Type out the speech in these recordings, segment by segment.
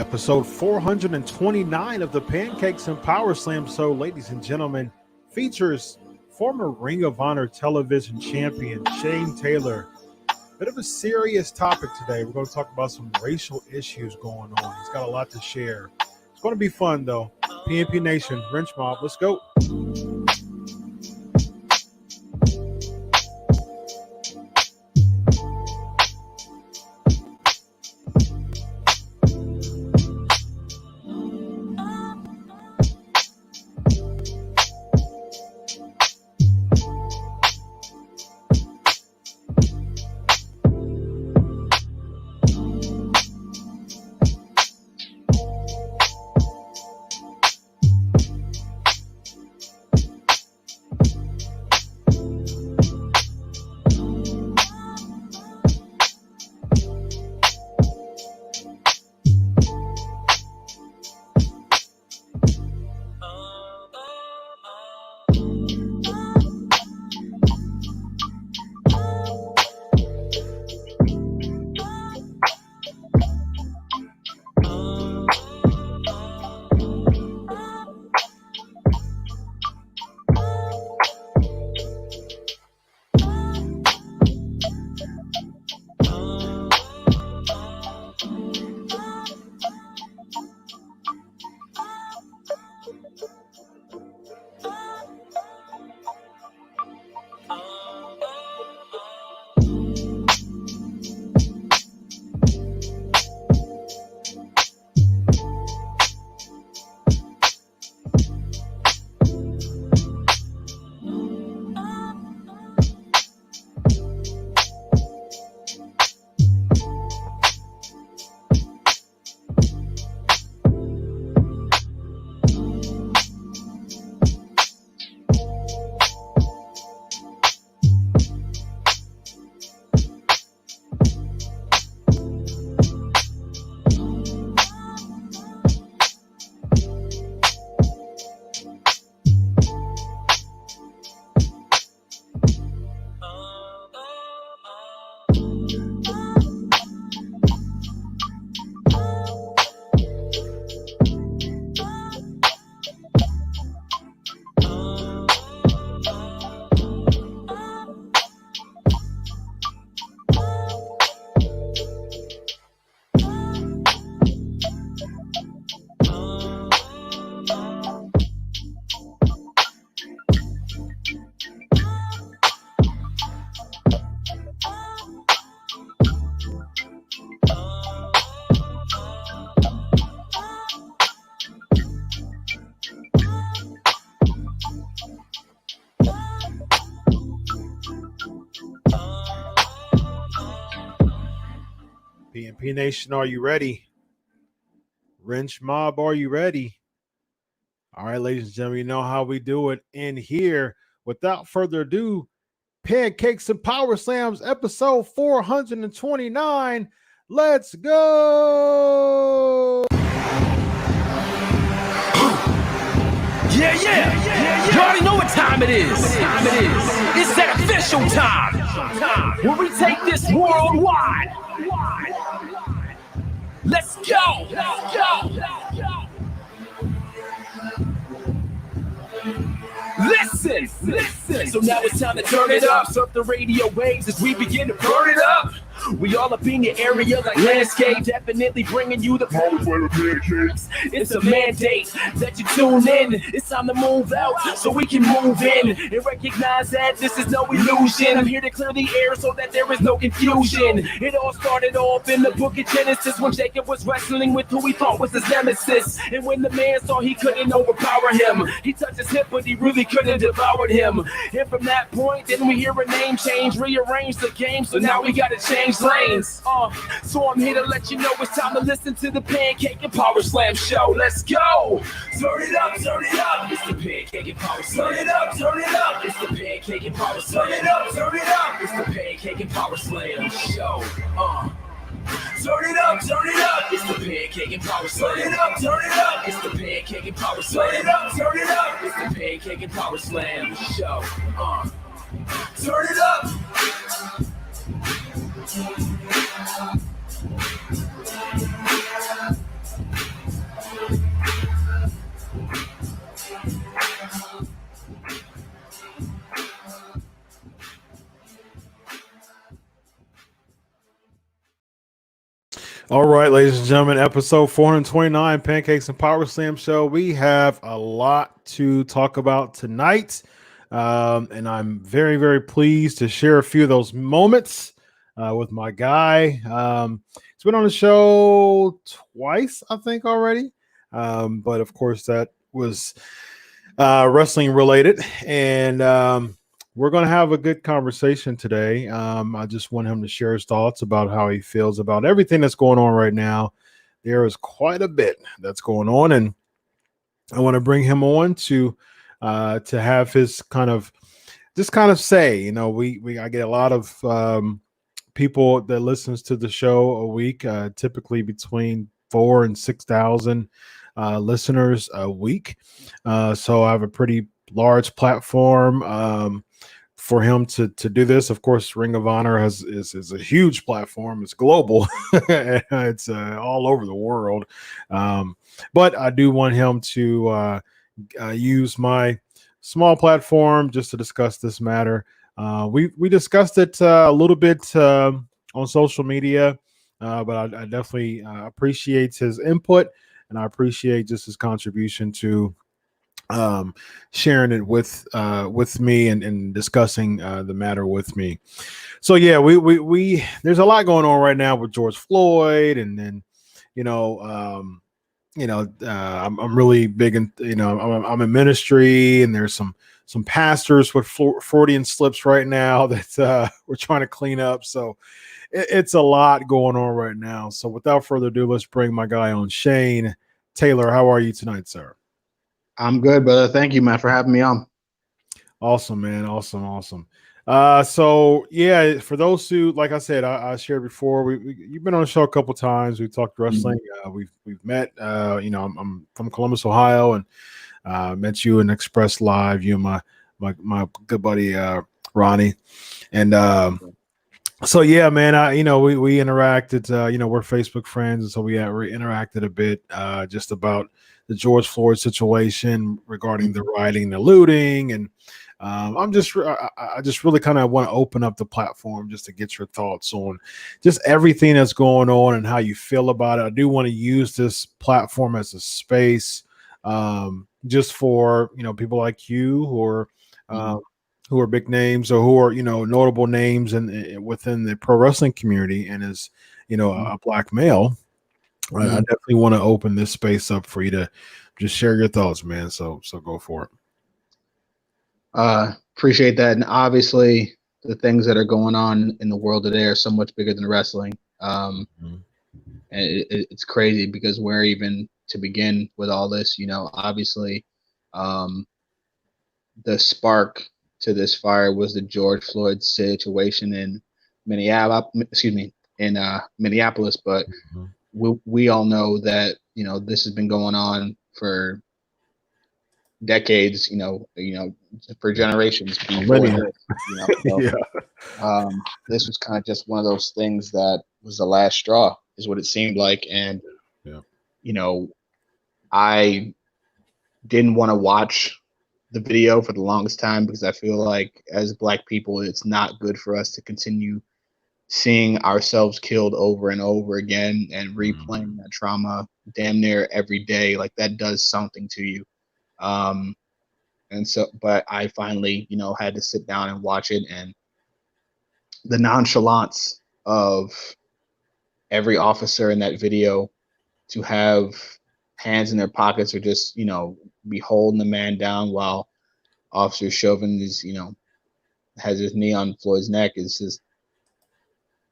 Episode 429 of the Pancakes and Powerslams show, ladies and gentlemen, features former Ring of Honor television champion Shane Taylor. Bit of a serious topic today. We're going to talk about some racial issues going on. He's got a lot to share. It's going to be fun, though. PNP Nation, Wrench Mob, let's go. PNP Nation, are you ready? Wrench Mob, are you ready? All right, ladies and gentlemen, you know how we do it in here. Without further ado, Pancakes and Powerslams, episode 429. Let's go! Yeah. You already know what time it is. It's that official time. Where we take this worldwide. Let's go. Listen. So now it's time to turn it up. Surf the radio waves as we begin to burn it up. We all up in your area like landscape, definitely bringing you the pancakes. It's a mandate that you tune in. It's time to move out so we can move in and recognize that this is no illusion. I'm here to clear the air so that there is no confusion. It all started off in the book of Genesis when Jacob was wrestling with who he thought was his nemesis. And when the man saw he couldn't overpower him, he touched his hip but he really couldn't devour him. And from that point, then we hear a name change, rearrange the game, so now we gotta change lanes. So I'm here to let you know it's time to listen to the Pancake and Powerslam show. Let's go. Turn it up. It's the Pancake and Powerslam. Turn it up. It's the Pancake and Powerslam. Turn it up. It's the Pancake and Powerslam show. Turn it up. It's the Pancake and Powerslam. Turn it up. It's the Pancake and Powerslam. Turn it up. It's the Pancake and Powerslam show. Turn it up. All right, ladies and gentlemen, episode 429, Pancakes and Power Slam show. We have a lot to talk about tonight. And I'm very, very pleased to share a few of those moments with my guy. He's been on the show twice, I think, already. But of course, that was wrestling related. And we're going to have a good conversation today. I just want him to share his thoughts about how he feels about everything that's going on right now. There is quite a bit that's going on, and I want to bring him on to have his kind of say. I get a lot of people that listens to the show a week, typically between 4,000 and 6,000 listeners a week. So I have a pretty large platform. For him to do this. Of course, Ring of Honor is a huge platform. It's global. It's all over the world. But I do want him to use my small platform just to discuss this matter. We discussed it a little bit on social media, but I definitely appreciate his input, and I appreciate just his contribution to sharing it with me and discussing the matter with me. So yeah, we there's a lot going on right now with George Floyd, and then I'm really big in I'm in ministry, and there's some pastors with Freudian slips right now that we're trying to clean up. So it's a lot going on right now. So without further ado, let's bring my guy on. Shane Taylor, how are you tonight, sir? I'm good, brother. Thank you, man, for having me on. Awesome, man. Awesome. So yeah, for those who, like I said, I shared before, you've been on the show a couple times. We talked wrestling. We've met. I'm from Columbus, Ohio, and met you in Express Live. You and my good buddy Ronnie, and so yeah, man. We interacted. We're Facebook friends, and so we interacted a bit just about the George Floyd situation regarding the rioting, the looting, and I just really kind of want to open up the platform just to get your thoughts on just everything that's going on and how you feel about it. I do want to use this platform as a space just for people like you who are big names or who are notable names within the pro wrestling community, and as a black male. I definitely want to open this space up for you to just share your thoughts, man. So go for it. Appreciate that. And obviously, the things that are going on in the world today are so much bigger than wrestling. And it's crazy because where even to begin with all this, obviously, the spark to this fire was the George Floyd situation in Minneapolis, but we all know that this has been going on for decades, for generations before this, this was kind of just one of those things that was the last straw, is what it seemed like. And I didn't want to watch the video for the longest time because I feel like as Black people, it's not good for us to continue seeing ourselves killed over and over again and replaying that trauma damn near every day. Like, that does something to you. But I finally, had to sit down and watch it, and the nonchalance of every officer in that video to have hands in their pockets or just, be holding the man down while Officer Chauvin is, has his knee on Floyd's neck, is just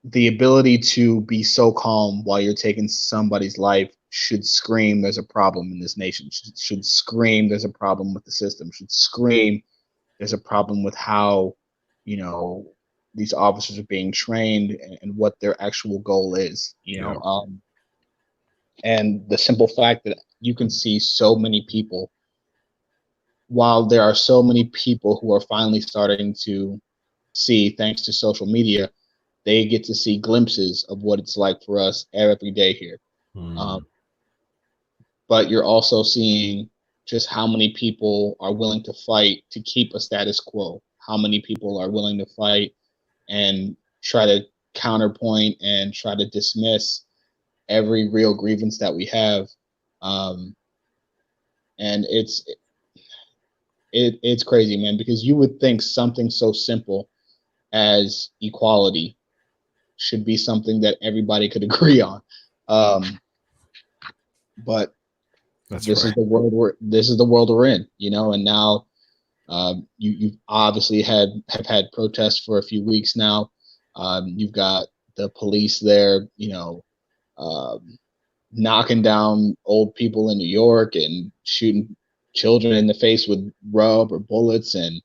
the ability to be so calm while you're taking somebody's life should scream there's a problem in this nation, should scream there's a problem with the system, should scream there's a problem with how, these officers are being trained and what their actual goal is, and the simple fact that you can see so many people, while there are so many people who are finally starting to see, thanks to social media, they get to see glimpses of what it's like for us every day here. But you're also seeing just how many people are willing to fight to keep a status quo, how many people are willing to fight and try to counterpoint and try to dismiss every real grievance that we have. And it's crazy, man, because you would think something so simple as equality should be something that everybody could agree on. But this is the world we're in, you know, and now you've obviously have had protests for a few weeks now. You've got the police there, you know, knocking down old people in New York and shooting children in the face with rub or bullets, and,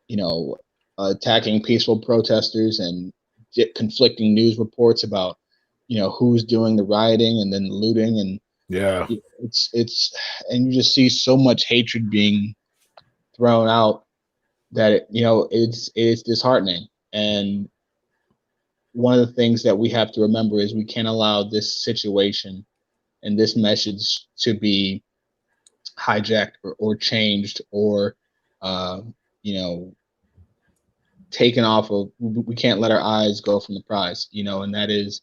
you know, attacking peaceful protesters, and conflicting news reports about, you know, who's doing the rioting and then the looting. And yeah, it's and you just see so much hatred being thrown out that it's disheartening. And one of the things that we have to remember is we can't allow this situation and this message to be hijacked or changed or taken off of. We can't let our eyes go from the prize, and that is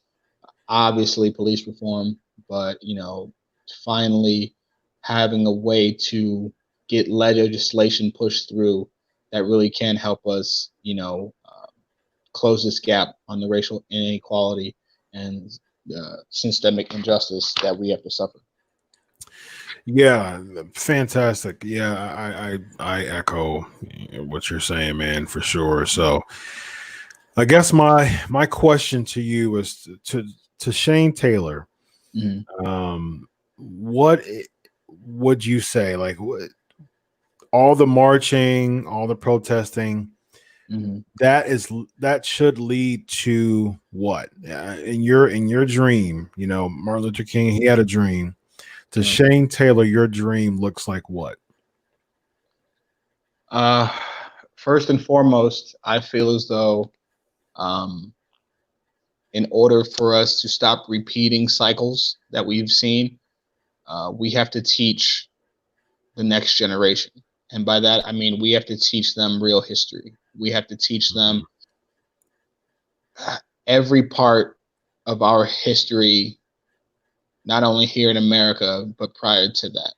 obviously police reform, but finally having a way to get legislation pushed through that really can help us close this gap on the racial inequality and systemic injustice that we have to suffer. Yeah, fantastic. Yeah, I echo what you're saying, man, for sure. So I guess my question to you is to Shane Taylor. Mm-hmm. What would you say? Like, all the marching, all the protesting, Mm-hmm. that should lead to what? In your dream, Martin Luther King, he had a dream. To Shane Taylor, your dream looks like what? First and foremost, I feel as though in order for us to stop repeating cycles that we've seen, we have to teach the next generation. And by that, I mean we have to teach them real history. We have to teach them every part of our history, not only here in America, but prior to that.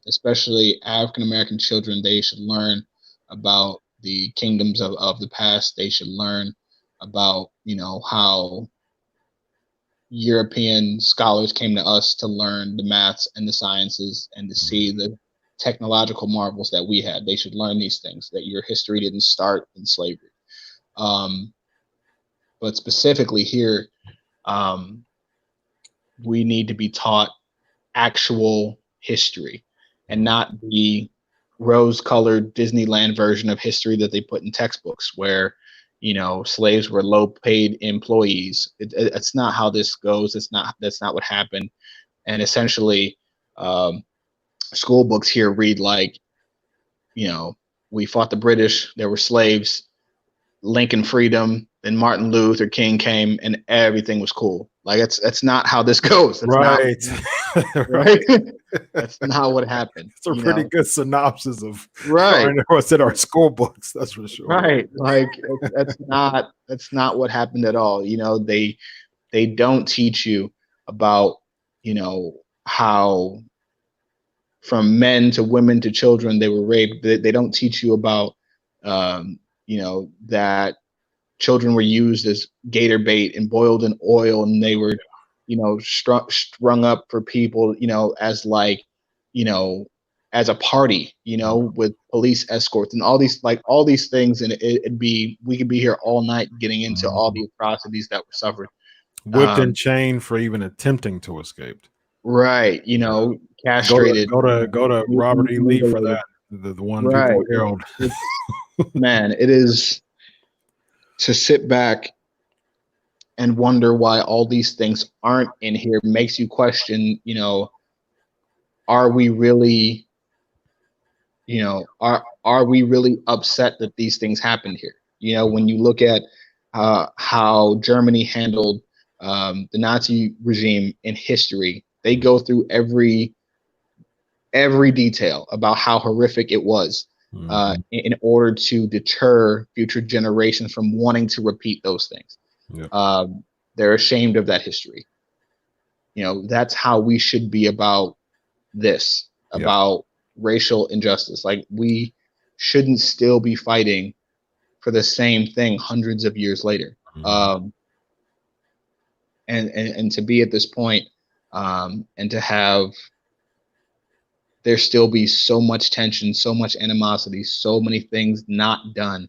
Especially African American children, they should learn about the kingdoms of the past. They should learn about, how European scholars came to us to learn the maths and the sciences and to see the technological marvels that we had. They should learn these things, that your history didn't start in slavery. But specifically here, we need to be taught actual history and not the rose-colored Disneyland version of history that they put in textbooks where, slaves were low-paid employees. It's not how this goes. That's not what happened. And essentially, school books here read like, we fought the British, there were slaves, Lincoln freedom, then Martin Luther King came, and everything was cool. Like that's not how this goes. That's right. Not, right. That's not what happened. It's a pretty good synopsis of what's in our school books. That's for sure. Right. Like that's not what happened at all. They don't teach you about, how from men to women to children they were raped. They don't teach you about, that children were used as gator bait and boiled in oil, and they were, strung up for people, as like, as a party, with police escorts and all these things. And we could be here all night getting into all the atrocities that were suffered. Whipped and chained for even attempting to escape. Right. Castrated. Go to Robert E. Lee for that. The one people held. Man, it is to sit back and wonder why all these things aren't in here makes you question, are we really, are we really upset that these things happened here? When you look at how Germany handled the Nazi regime in history, they go through every detail about how horrific it was. In order to deter future generations from wanting to repeat those things. Yep. They're ashamed of that history. that's how we should be about this, about racial injustice. Like, we shouldn't still be fighting for the same thing hundreds of years later. And to be at this point, and to have there still be so much tension, so much animosity, so many things not done,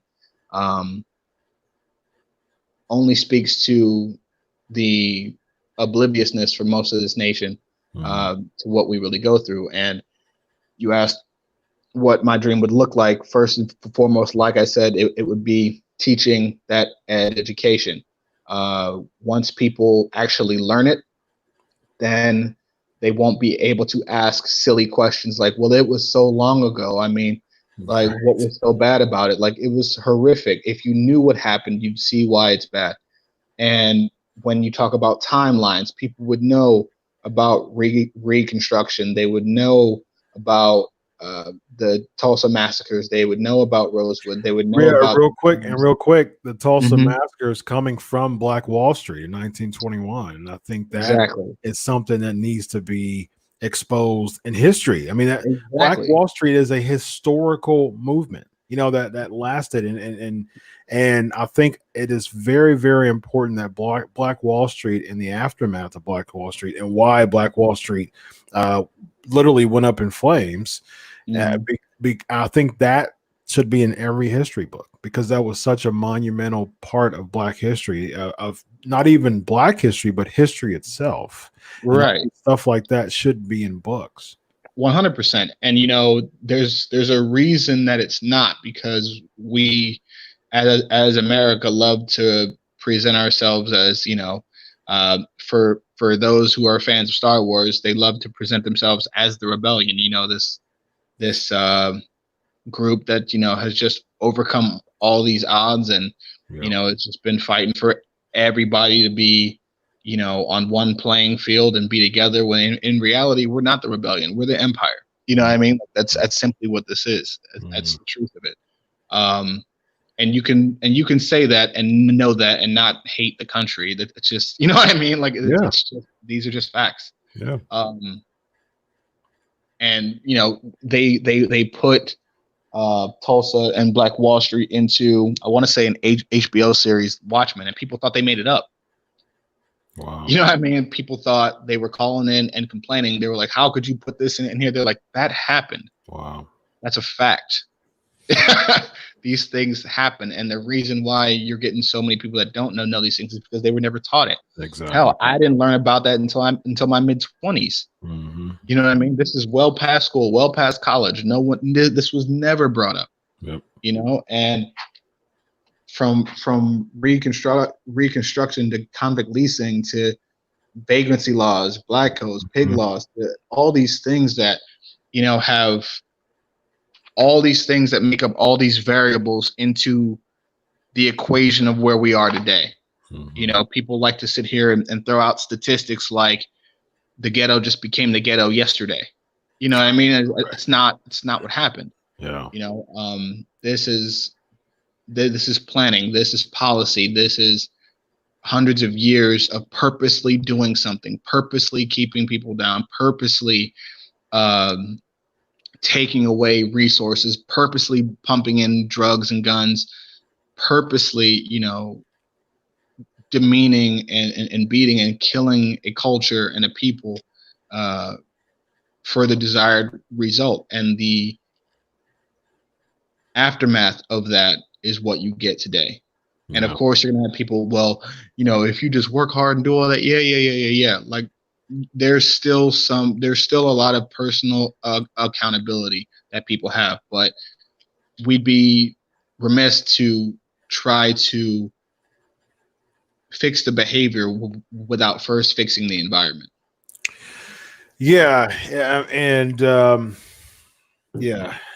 only speaks to the obliviousness for most of this nation to what we really go through. And you asked what my dream would look like. First and foremost, like I said, it would be teaching that education. Once people actually learn it, then they won't be able to ask silly questions like, well, it was so long ago. I mean, like, what was so bad about it? Like, it was horrific. If you knew what happened, you'd see why it's bad. And when you talk about timelines, people would know about Reconstruction. They would know about the Tulsa massacres. They would know about Rosewood. They would know about real quick. The Tulsa massacres coming from Black Wall Street in 1921, and I think that is something that needs to be exposed in history. I mean, Black Wall Street is a historical movement, that lasted, and I think it is very, very important that Black Wall Street, in the aftermath of Black Wall Street, and why Black Wall Street literally went up in flames. I think that should be in every history book, because that was such a monumental part of Black history, of not even Black history, but history itself. Right. And stuff like that should be in books. 100%. And, there's a reason that it's not, because we, as America, love to present ourselves as, for those who are fans of Star Wars, they love to present themselves as the rebellion, this group that, has just overcome all these odds, and, it's just been fighting for everybody to be, on one playing field and be together, when in reality, we're not the rebellion, we're the empire. You know what I mean? That's simply what this is. That's the truth of it. And you can say that and know that and not hate the country. That it's just, you know what I mean? Like, it's just, these are just facts. Yeah. And they put Tulsa and Black Wall Street into, I want to say, an HBO series, Watchmen, and people thought they made it up. Wow. You know what I mean? People thought they were calling in and complaining. They were like, how could you put this in here? They're like, that happened. Wow. That's a fact. These things happen. And the reason why you're getting so many people that don't know these things is because they were never taught it. Exactly. Hell, I didn't learn about that until my mid-20s. You know what I mean? This is well past school, well past college. No one, this was never brought up. Yep. And from reconstruction to convict leasing to vagrancy laws, black codes, pig laws, all these things that, have all these things that make up all these variables into the equation of where we are today. People like to sit here and throw out statistics like the ghetto just became the ghetto yesterday. You know what I mean? It's not what happened. Yeah. This is planning. This is policy. This is hundreds of years of purposely doing something, purposely keeping people down, purposely taking away resources, purposely pumping in drugs and guns, purposely, demeaning and beating and killing a culture and a people for the desired result. And the aftermath of that is what you get today. Yeah. And of course, you're going to have people, well, if you just work hard and do all that, yeah. Like, there's still a lot of personal accountability that people have, but we'd be remiss to try to fix the behavior without first fixing the environment. Yeah. And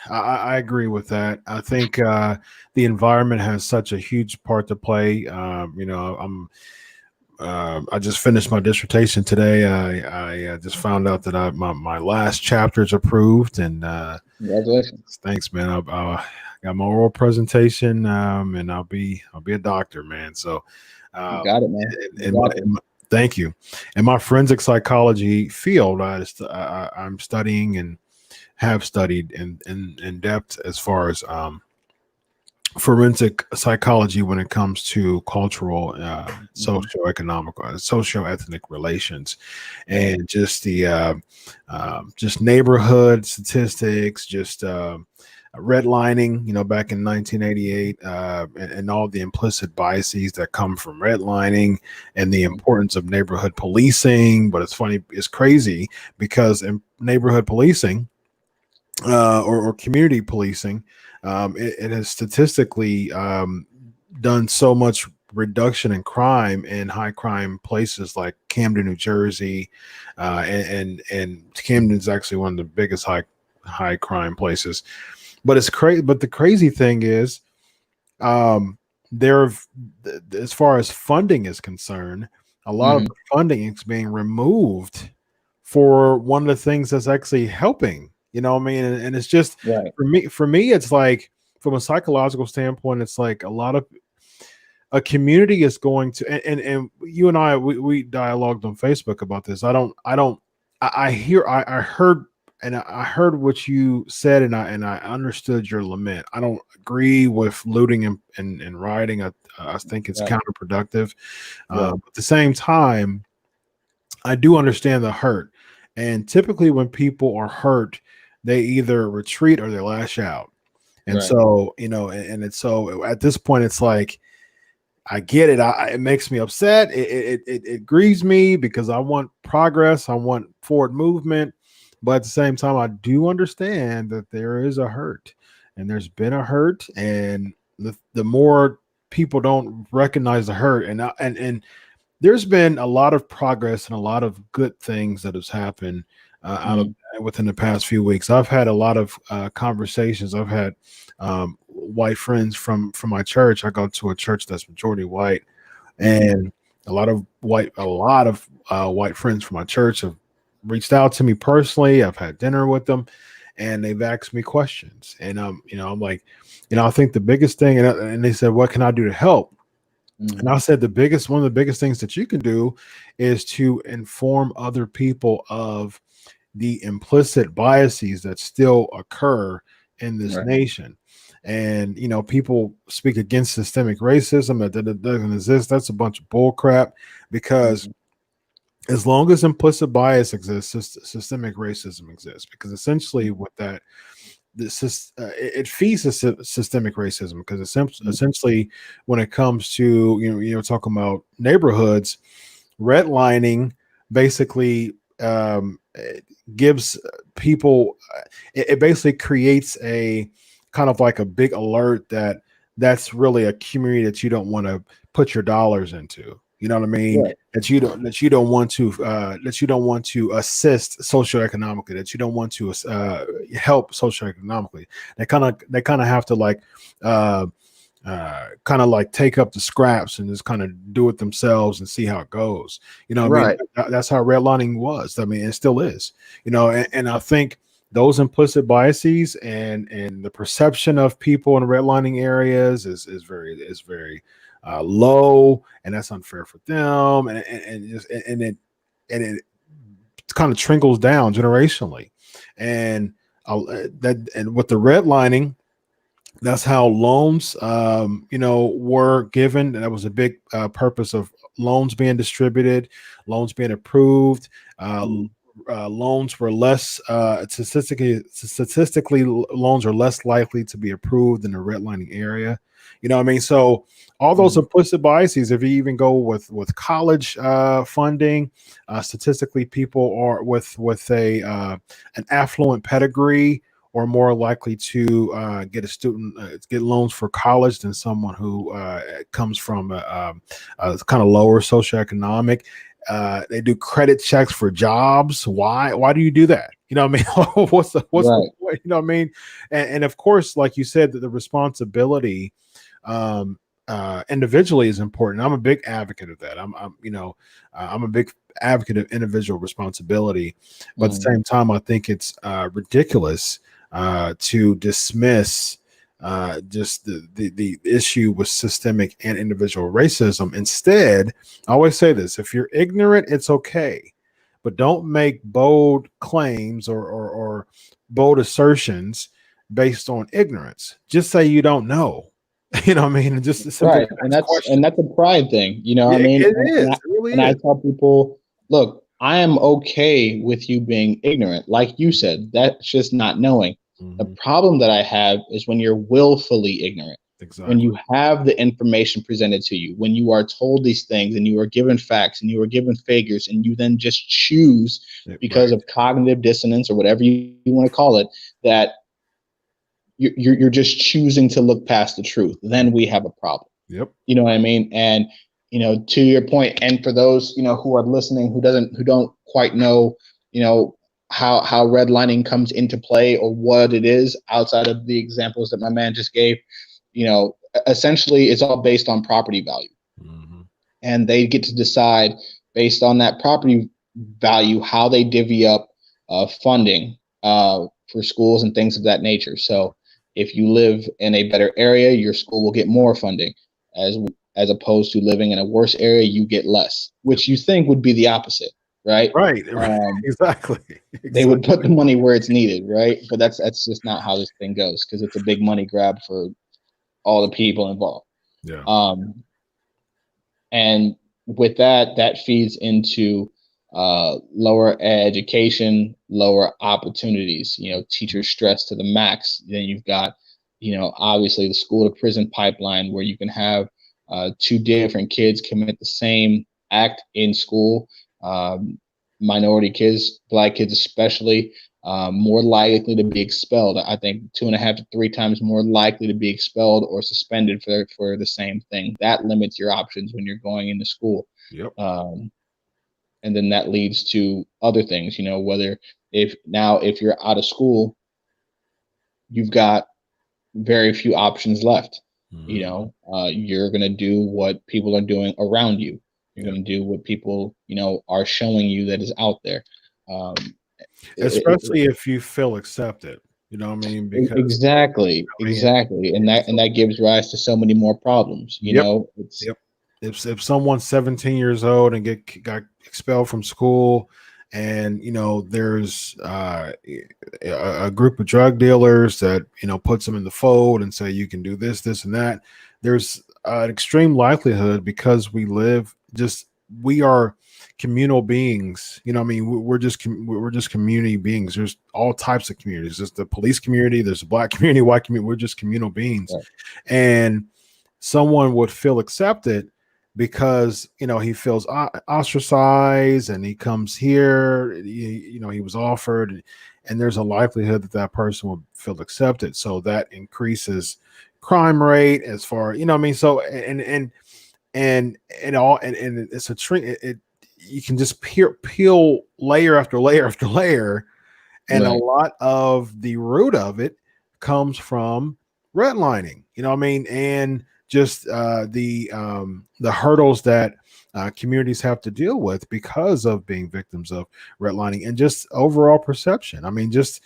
I agree with that. I think the environment has such a huge part to play. I just finished my dissertation today. I just found out that my last chapter is approved, and congratulations. Thanks, man. I got my oral presentation, and I'll be a doctor, man. So you got it, man. Thank you. In my forensic psychology field, I'm studying and have studied in depth as far as forensic psychology when it comes to cultural, socioeconomic, socioethnic relations, and just the just neighborhood statistics, just redlining, back in 1988, and all the implicit biases that come from redlining and the importance of neighborhood policing. But it's crazy because in neighborhood policing, or community policing, it has statistically done so much reduction in crime in high crime places like Camden, New Jersey, and Camden is actually one of the biggest high crime places. But it's crazy. But the crazy thing is, as far as funding is concerned, a lot of the funding is being removed for one of the things that's actually helping. You know what I mean? And it's just for me, it's like from a psychological standpoint, it's like a community is going to, and you and I, we dialogued on Facebook about this. I heard what you said, and I understood your lament. I don't agree with looting and rioting. I think it's counterproductive. But at the same time, I do understand the hurt. And typically when people are hurt, they either retreat or they lash out. And so, and it's so at this point, it's like, I get it. It makes me upset. It grieves me because I want progress. I want forward movement. But at the same time, I do understand that there is a hurt, and there's been a hurt. And the more people don't recognize the hurt, and there's been a lot of progress and a lot of good things that has happened within the past few weeks. I've had a lot of conversations. I've had white friends from my church. I go to a church that's majority white, and a lot of white friends from my church have reached out to me personally. I've had dinner with them, and they've asked me questions. And I'm like, I think the biggest thing, and they said, "What can I do to help?" And I said, one of the biggest things that you can do is to inform other people of the implicit biases that still occur in this nation. And, people speak against systemic racism, that doesn't exist. That's a bunch of bull crap, because as long as implicit bias exists, systemic racism exists, because essentially with that, it feeds systemic racism, because essentially when it comes to, talking about neighborhoods, redlining basically gives people, it basically creates a kind of like a big alert that's really a community that you don't want to put your dollars into. You know what I mean? Right. That you don't want to assist socioeconomically, that you don't want to help socioeconomically. They kind of have to take up the scraps and just kind of do it themselves and see how it goes. You know what I mean? That's how redlining was. I mean, it still is. And I think those implicit biases and the perception of people in redlining areas is very low, and that's unfair for them, and it kind of trickles down generationally, and with the redlining, that's how loans were given. And that was a big purpose of loans being distributed, loans being approved. Loans were less statistically loans are less likely to be approved in the redlining area. You know what I mean? So all those implicit biases, if you even go with college funding, statistically people are with an affluent pedigree are more likely to get loans for college than someone who comes from a kind of lower socioeconomic. They do credit checks for jobs. Why do you do that? You know what I mean? what's the point? You know what I mean? And of course, like you said, that the responsibility individually is important. I'm a big advocate of that. I'm a big advocate of individual responsibility, but at the same time, I think it's ridiculous to dismiss just the issue with systemic and individual racism. Instead, I always say this: if you're ignorant, it's okay, but don't make bold claims or bold assertions based on ignorance. Just say you don't know. You know what I mean? And just simply Right. And that's a pride thing. You know what yeah, I mean? it is. It really is. I tell people, look, I am okay with you being ignorant. Like you said, that's just not knowing. Mhm. The problem that I have is when you're willfully ignorant. Exactly. When you have the information presented to you, when you are told these things and you are given facts and you are given figures, and you then just choose because of cognitive dissonance or whatever you want to call it, that you're just choosing to look past the truth, then we have a problem. Yep. You know what I mean? And, you know, to your point, and for those, you know, who are listening, who don't quite know, you know, how redlining comes into play or what it is outside of the examples that my man just gave, you know, essentially it's all based on property value. Mm-hmm. And they get to decide based on that property value how they divvy up funding for schools and things of that nature. So if you live in a better area, your school will get more funding, as opposed to living in a worse area, you get less, which you think would be the opposite, right? Right. Exactly. They would put the money where it's needed, right? But that's just not how this thing goes, because it's a big money grab for all the people involved. Yeah. And with that feeds into lower education, lower opportunities, you know, teacher stress to the max. Then you've got, you know, obviously the school to prison pipeline, where you can have two different kids commit the same act in school. Minority kids, Black kids especially, more likely to be expelled. I think 2.5 to 3 times more likely to be expelled or suspended for the same thing. That limits your options when you're going into school. Yep. And then that leads to other things, you know, whether if you're out of school, you've got very few options left. Mm-hmm. You know, you're going to do what people are doing around you. You're going to do what people, you know, are showing you that is out there. Especially if you feel accepted, you know what I mean? Because exactly. And that gives rise to so many more problems, you know. If someone's 17 years old and got expelled from school, and you know there's a group of drug dealers that, you know, puts them in the fold and say you can do this, and that, there's an extreme likelihood, because we are communal beings, you know what I mean? We're just community beings. There's all types of communities. There's the police community, there's the Black community, white community. We're just communal beings. Right. And someone would feel accepted because, you know, he feels ostracized, and he comes here, you know, he was offered, and there's a likelihood that person will feel accepted. So that increases crime rate, as far, you know what I mean? So and it's a tree. You can just peel layer after layer after layer, and right. A lot of the root of it comes from redlining, you know what I mean, and just the hurdles that communities have to deal with because of being victims of redlining, and just overall perception. I mean, just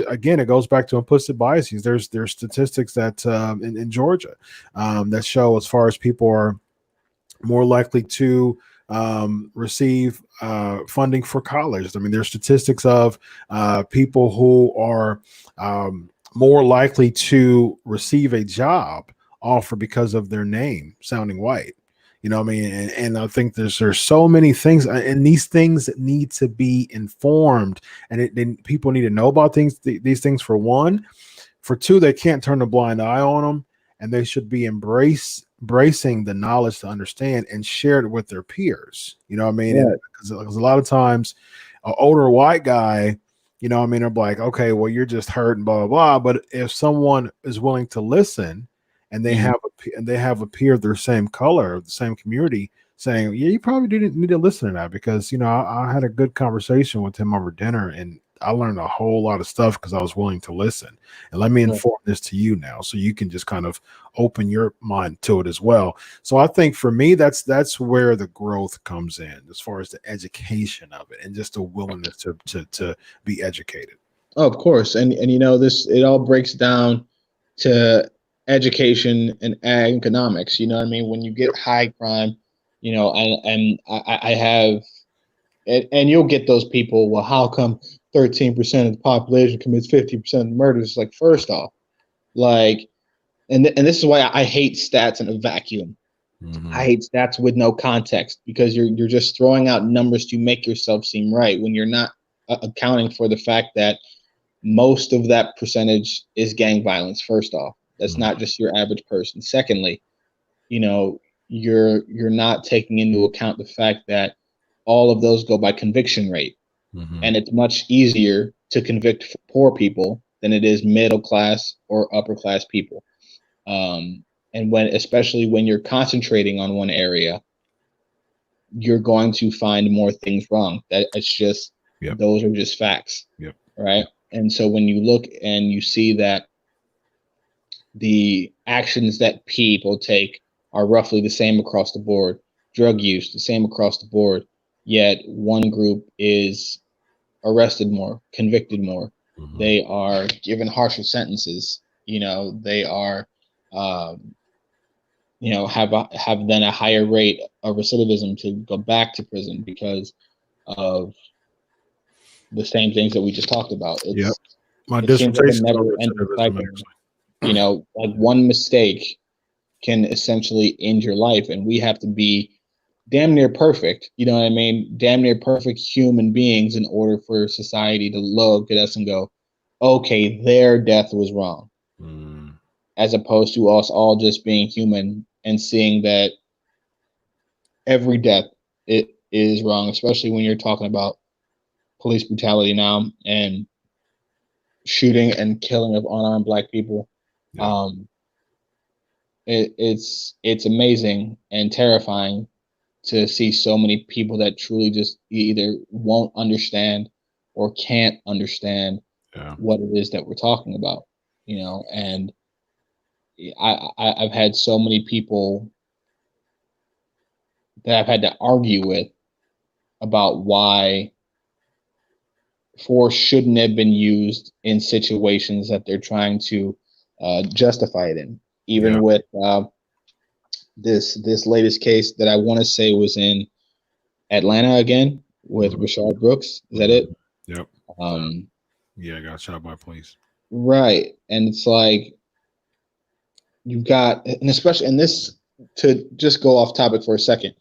again, it goes back to implicit biases. There's statistics that in Georgia that show, as far as people are more likely to receive funding for college. I mean, there's statistics of people who are more likely to receive a job offer because of their name sounding white. You know what I mean? And I think there's so many things, and these things need to be informed, and people need to know about these things, for one. For two, they can't turn a blind eye on them, and they should be embracing the knowledge to understand and share it with their peers. You know what I mean? Yeah. Because a lot of times an older white guy, you know what I mean, they're like, okay, well, you're just hurt and blah, blah, blah. But if someone is willing to listen, and they have a peer of their same color, the same community, saying, yeah, you probably didn't need to listen to that, because, you know, I had a good conversation with him over dinner, and I learned a whole lot of stuff because I was willing to listen. And let me inform this to you now, so you can just kind of open your mind to it as well. So I think for me, that's where the growth comes in, as far as the education of it, and just a willingness to be educated. Oh, of course. And you know, it all breaks down to education and economics. You know what I mean? When you get high crime, you know, and I have, and you'll get those people, well, how come 13% of the population commits 50% of the murders? It's like, first off, like, and this is why I hate stats in a vacuum. Mm-hmm. I hate stats with no context, because you're just throwing out numbers to make yourself seem right when you're not accounting for the fact that most of that percentage is gang violence. First off, that's Mm-hmm. not just your average person. Secondly, you know, you're not taking into account the fact that all of those go by conviction rate. Mm-hmm. And it's much easier to convict poor people than it is middle class or upper class people. And especially when you're concentrating on one area, you're going to find more things wrong. That it's just, Yep. Those are just facts. Yep. Right. And so when you look and you see that the actions that people take are roughly the same across the board, drug use, the same across the board, yet one group is arrested more, convicted more. Mm-hmm. They are given harsher sentences. You know, they are, you know, have then a higher rate of recidivism to go back to prison because of the same things that we just talked about. Yep. My it seems like a dissertation on never-ending recidivism, cycle. actually. You know, like one mistake can essentially end your life, and we have to be damn near perfect, you know what I mean? Damn near perfect human beings in order for society to look at us and go, okay, their death was wrong. Mm. As opposed to us all just being human and seeing that every death it is wrong, especially when you're talking about police brutality now and shooting and killing of unarmed Black people. Yeah. It's amazing and terrifying to see so many people that truly just either won't understand or can't understand what it is that we're talking about, you know. And I've had so many people that I've had to argue with about why force shouldn't have been used in situations that they're trying to justify it in. Even with this latest case that I want to say was in Atlanta again with Rashard Brooks. Is that it? Yep. Yeah, got shot by police. Right. And it's like you've got, and especially, and this, to just go off topic for a second,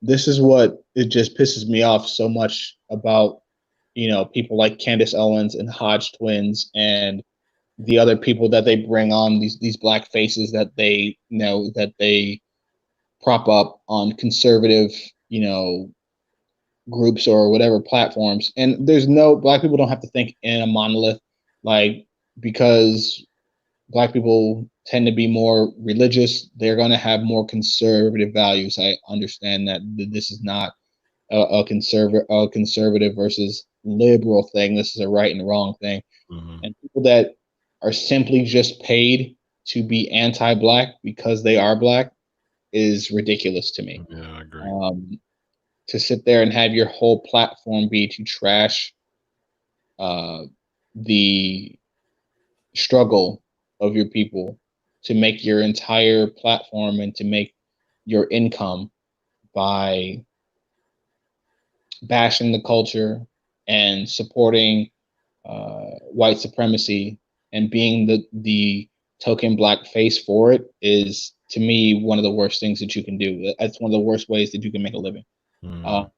this is what it just pisses me off so much about, you know, people like Candace Owens and Hodge twins and the other people that they bring on, these Black faces that they, you know, that they prop up on conservative, you know, groups or whatever platforms. And there's no, Black people don't have to think in a monolith, like, because Black people tend to be more religious, they're going to have more conservative values. I understand that this is not a conservative versus liberal thing. This is a right and wrong thing. Mm-hmm. And people that are simply just paid to be anti-Black because they are Black is ridiculous to me. Yeah, I agree. To sit there and have your whole platform be to trash the struggle of your people, to make your entire platform and to make your income by bashing the culture and supporting white supremacy and being the token Black face for it is, to me, one of the worst things that you can do. That's one of the worst ways that you can make a living. And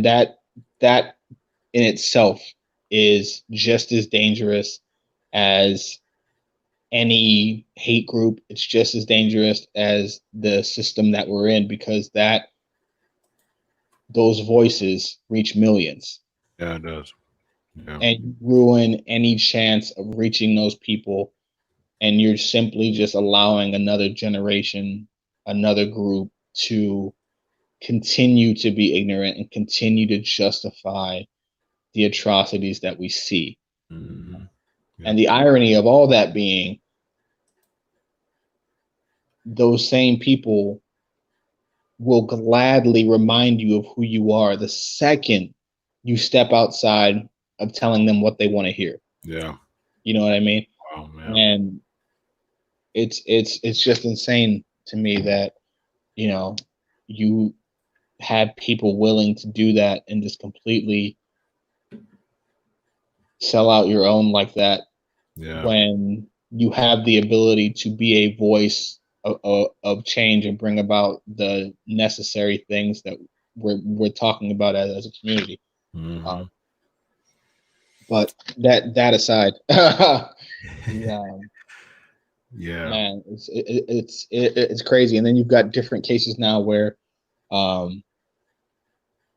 that in itself is just as dangerous as any hate group. It's just as dangerous as the system that we're in, because those voices reach millions. Yeah, it does. Yeah. And ruin any chance of reaching those people. And you're simply just allowing another generation, another group to continue to be ignorant and continue to justify the atrocities that we see. Mm-hmm. Yeah. And the irony of all that being, those same people will gladly remind you of who you are the second you step outside of telling them what they want to hear. Yeah. You know what I mean? Oh, man. And it's just insane to me that, you know, you have people willing to do that and just completely sell out your own like that, when you have the ability to be a voice of change and bring about the necessary things that we're talking about as a community. Mm-hmm. But that aside, yeah, man, it's crazy. And then you've got different cases now where, I'll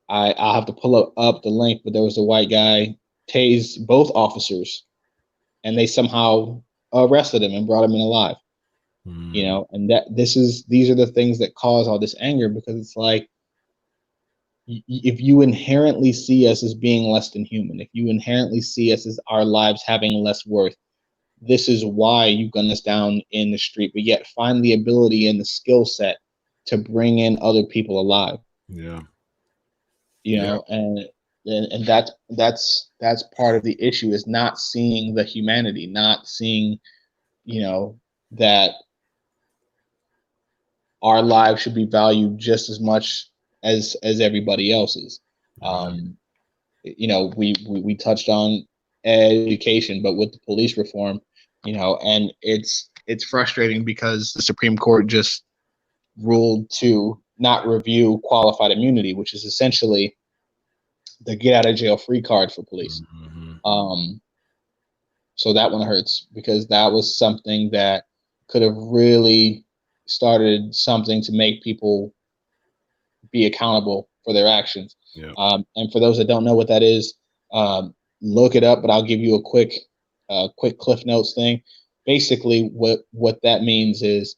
have to pull up the link, but there was a white guy tased both officers, and they somehow arrested him and brought him in alive. Mm-hmm. You know, and these are the things that cause all this anger, because it's like, if you inherently see us as being less than human, if you inherently see us as our lives having less worth, this is why you gun us down in the street, but yet find the ability and the skill set to bring in other people alive. Yeah. You know, and that's part of the issue, is not seeing the humanity, not seeing, you know, that our lives should be valued just as much as everybody else's. You know, we touched on education, but with the police reform, you know, and it's frustrating because the Supreme Court just ruled to not review qualified immunity, which is essentially the get out of jail free card for police. Mm-hmm. So that one hurts, because that was something that could have really started something to make people be accountable for their actions. Yeah. And for those that don't know what that is, look it up, but I'll give you a quick Cliff Notes thing. Basically, what that means is,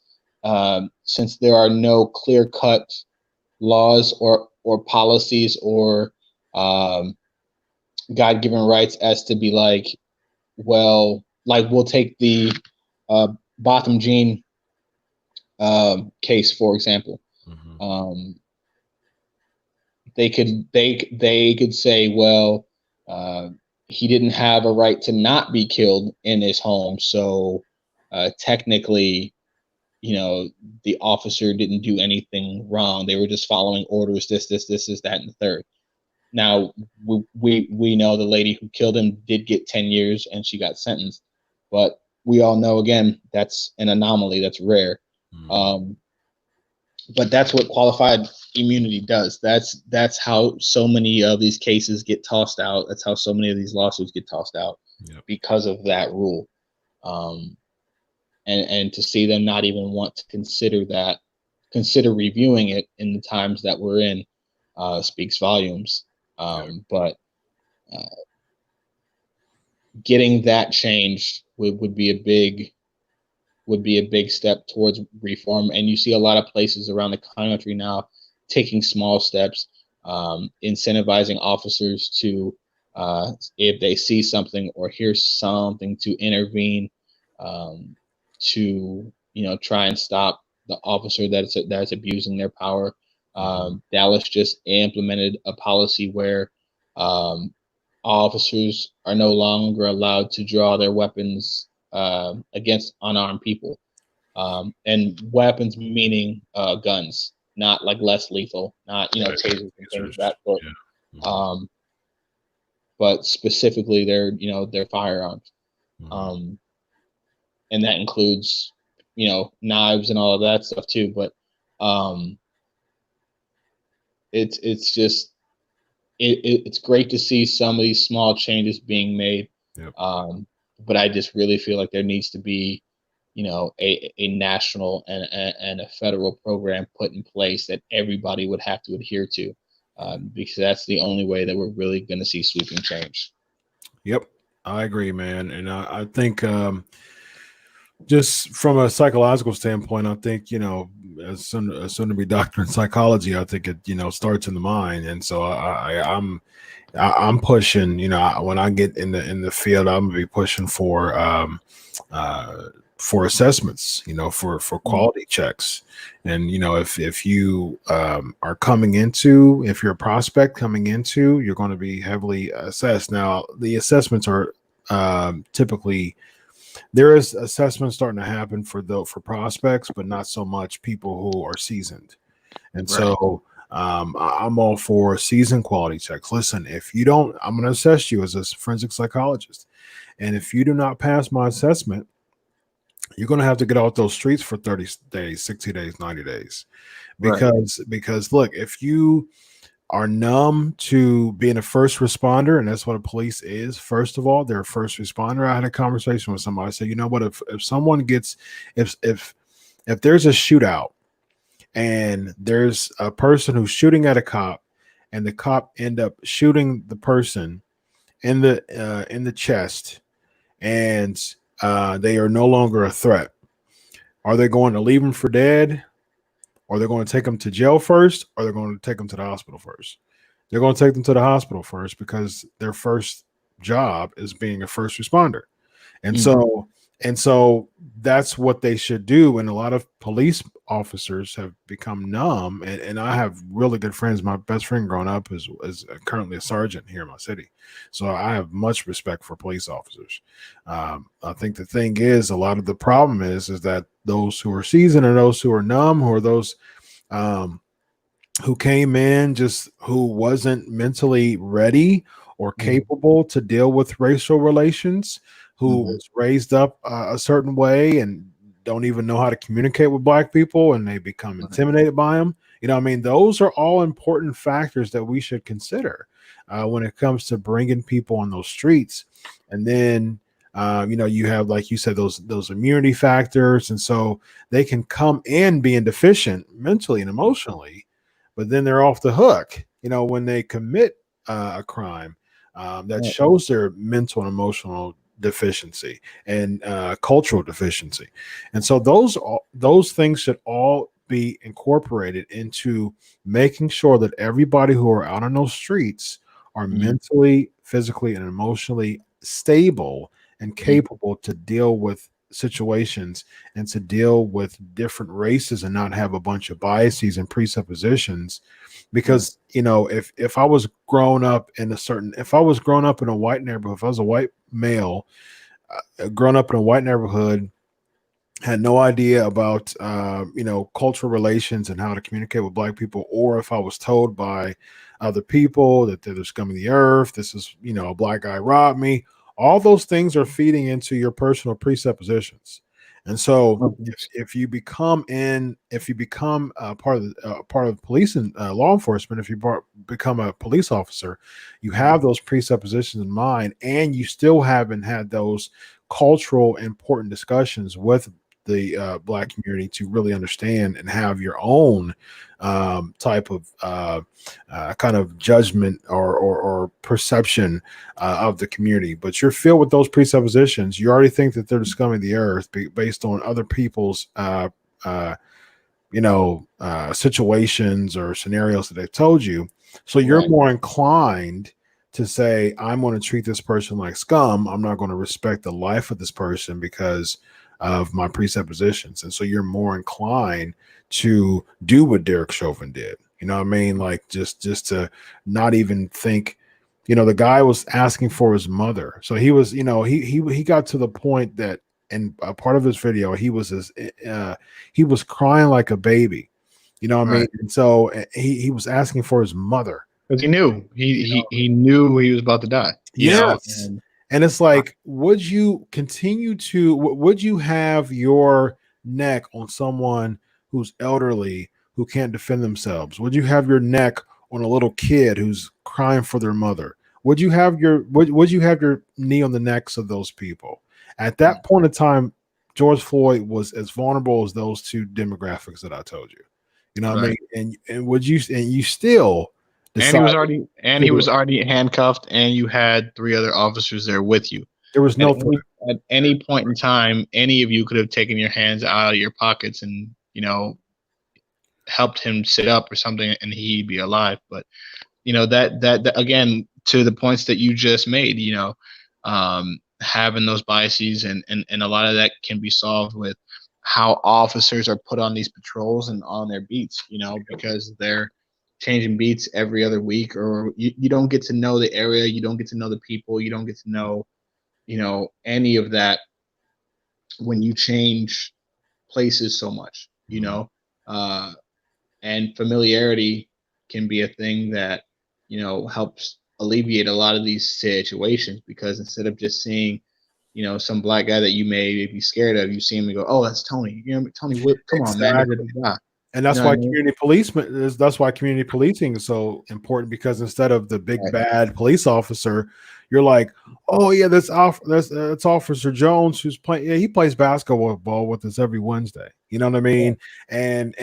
since there are no clear-cut laws or policies or God-given rights as to be like, well, like we'll take the Botham Jean case, for example. Mm-hmm. They could say, well, he didn't have a right to not be killed in his home, so technically, you know, the officer didn't do anything wrong. They were just following orders. This, that, and the third. Now we know the lady who killed him did get 10 years and she got sentenced, but we all know, again, that's an anomaly. That's rare. Mm-hmm. But that's what qualified immunity does. That's how so many of these cases get tossed out. That's how so many of these lawsuits get tossed out, because of that rule. And to see them not even want to consider reviewing it in the times that we're in, speaks volumes. But getting that changed would be a big step towards reform. And you see a lot of places around the country now taking small steps, incentivizing officers to, if they see something or hear something, to intervene, to, you know, try and stop the officer that's abusing their power. Dallas just implemented a policy where officers are no longer allowed to draw their weapons against unarmed people, and weapons meaning guns, not like less lethal, not, you know, tasers and things of that sort. But specifically their firearms, and that includes, you know, knives and all of that stuff too. But it's just it's great to see some of these small changes being made. But I just really feel like there needs to be, you know, a national and a federal program put in place that everybody would have to adhere to, because that's the only way that we're really going to see sweeping change. Yep, I agree, man. And I think just from a psychological standpoint, I think, you know, as soon to be doctor in psychology, I think it, you know, starts in the mind. And so I'm pushing, you know, when I get in the field, I'm gonna be pushing for assessments, you know, for quality checks. And, you know, if you are coming into, if you're a prospect coming into, you're going to be heavily assessed. Now, the assessments are typically there is assessment starting to happen for prospects, but not so much people who are seasoned. And so I'm all for season quality checks. Listen, if you don't, I'm going to assess you as a forensic psychologist. And if you do not pass my assessment, you're going to have to get off those streets for 30 days, 60 days, 90 days. Because look, if you are numb to being a first responder, and that's what a police is. First of all, they're a first responder. I had a conversation with somebody. I said, you know what, if someone gets, if there's a shootout and there's a person who's shooting at a cop and the cop end up shooting the person in the chest and they are no longer a threat, are they going to leave them for dead? Or they're going to take them to jail first, or they're going to take them to the hospital first? They're going to take them to the hospital first because their first job is being a first responder. And so that's what they should do. And a lot of police officers have become numb. And I have really good friends. My best friend growing up is currently a sergeant here in my city. So I have much respect for police officers. I think the thing is, a lot of the problem is that those who are seasoned and those who are numb, who are those who came in just who wasn't mentally ready or capable to deal with racial relations, who was raised up a certain way and don't even know how to communicate with Black people, and they become intimidated by them. You know what I mean? Those are all important factors that we should consider when it comes to bringing people on those streets. And then, you have, like you said, those immunity factors. And so they can come in being deficient mentally and emotionally, but then they're off the hook, when they commit a crime that shows their mental and emotional deficiency and cultural deficiency. And so those things should all be incorporated into making sure that everybody who are out on those streets are mentally, physically, and emotionally stable and capable to deal with situations and to deal with different races and not have a bunch of biases and presuppositions. Because if I was grown up in a white neighborhood, if I was a white male grown up in a white neighborhood, had no idea about cultural relations and how to communicate with Black people, or if I was told by other people that they're the scum of the earth, this is a Black guy robbed me, all those things are feeding into your personal presuppositions. And so if you become part of police and law enforcement, if you become a police officer, you have those presuppositions in mind, and you still haven't had those cultural important discussions with the Black community to really understand and have your own type of kind of judgment or perception of the community. But you're filled with those presuppositions. You already think that they're the scum of the earth based on other people's situations or scenarios that they've told you. So you're more inclined to say, I'm going to treat this person like scum. I'm not going to respect the life of this person because of my presuppositions. And so you're more inclined to do what Derek Chauvin did. You know what I mean? Like just to not even think, the guy was asking for his mother. So he was, he got to the point that in a part of his video, he was crying like a baby. You know what I mean? And so he was asking for his mother. Because he knew he knew he was about to die. Yes. And it's like, would you have your neck on someone who's elderly, who can't defend themselves? Would you have your neck on a little kid who's crying for their mother? Would you have your knee on the necks of those people? At that point in time, George Floyd was as vulnerable as those two demographics that I told you. You know what I mean? And you still decide, and he was already handcuffed, and you had 3 other officers there with you. There was no at any point in time, any of you could have taken your hands out of your pockets and helped him sit up or something, and he'd be alive. But that again, to the points that you just made, having those biases and a lot of that can be solved with how officers are put on these patrols and on their beats, because they're changing beats every other week, or you don't get to know the area, you don't get to know the people, you don't get to know any of that when you change places so much, you know, and familiarity can be a thing that, you know, helps alleviate a lot of these situations, because instead of just seeing, you know, some black guy that you may be scared of, you see him and go, oh, that's Tony. You know, Tony, come on, man. Exactly. And You that's know what why I mean? community policeman is that's why community policing is so important, because instead of the big Right. bad police officer, you're like, oh yeah, that's Officer Jones who's playing. Yeah, he plays basketball with us every Wednesday. You know what I mean? And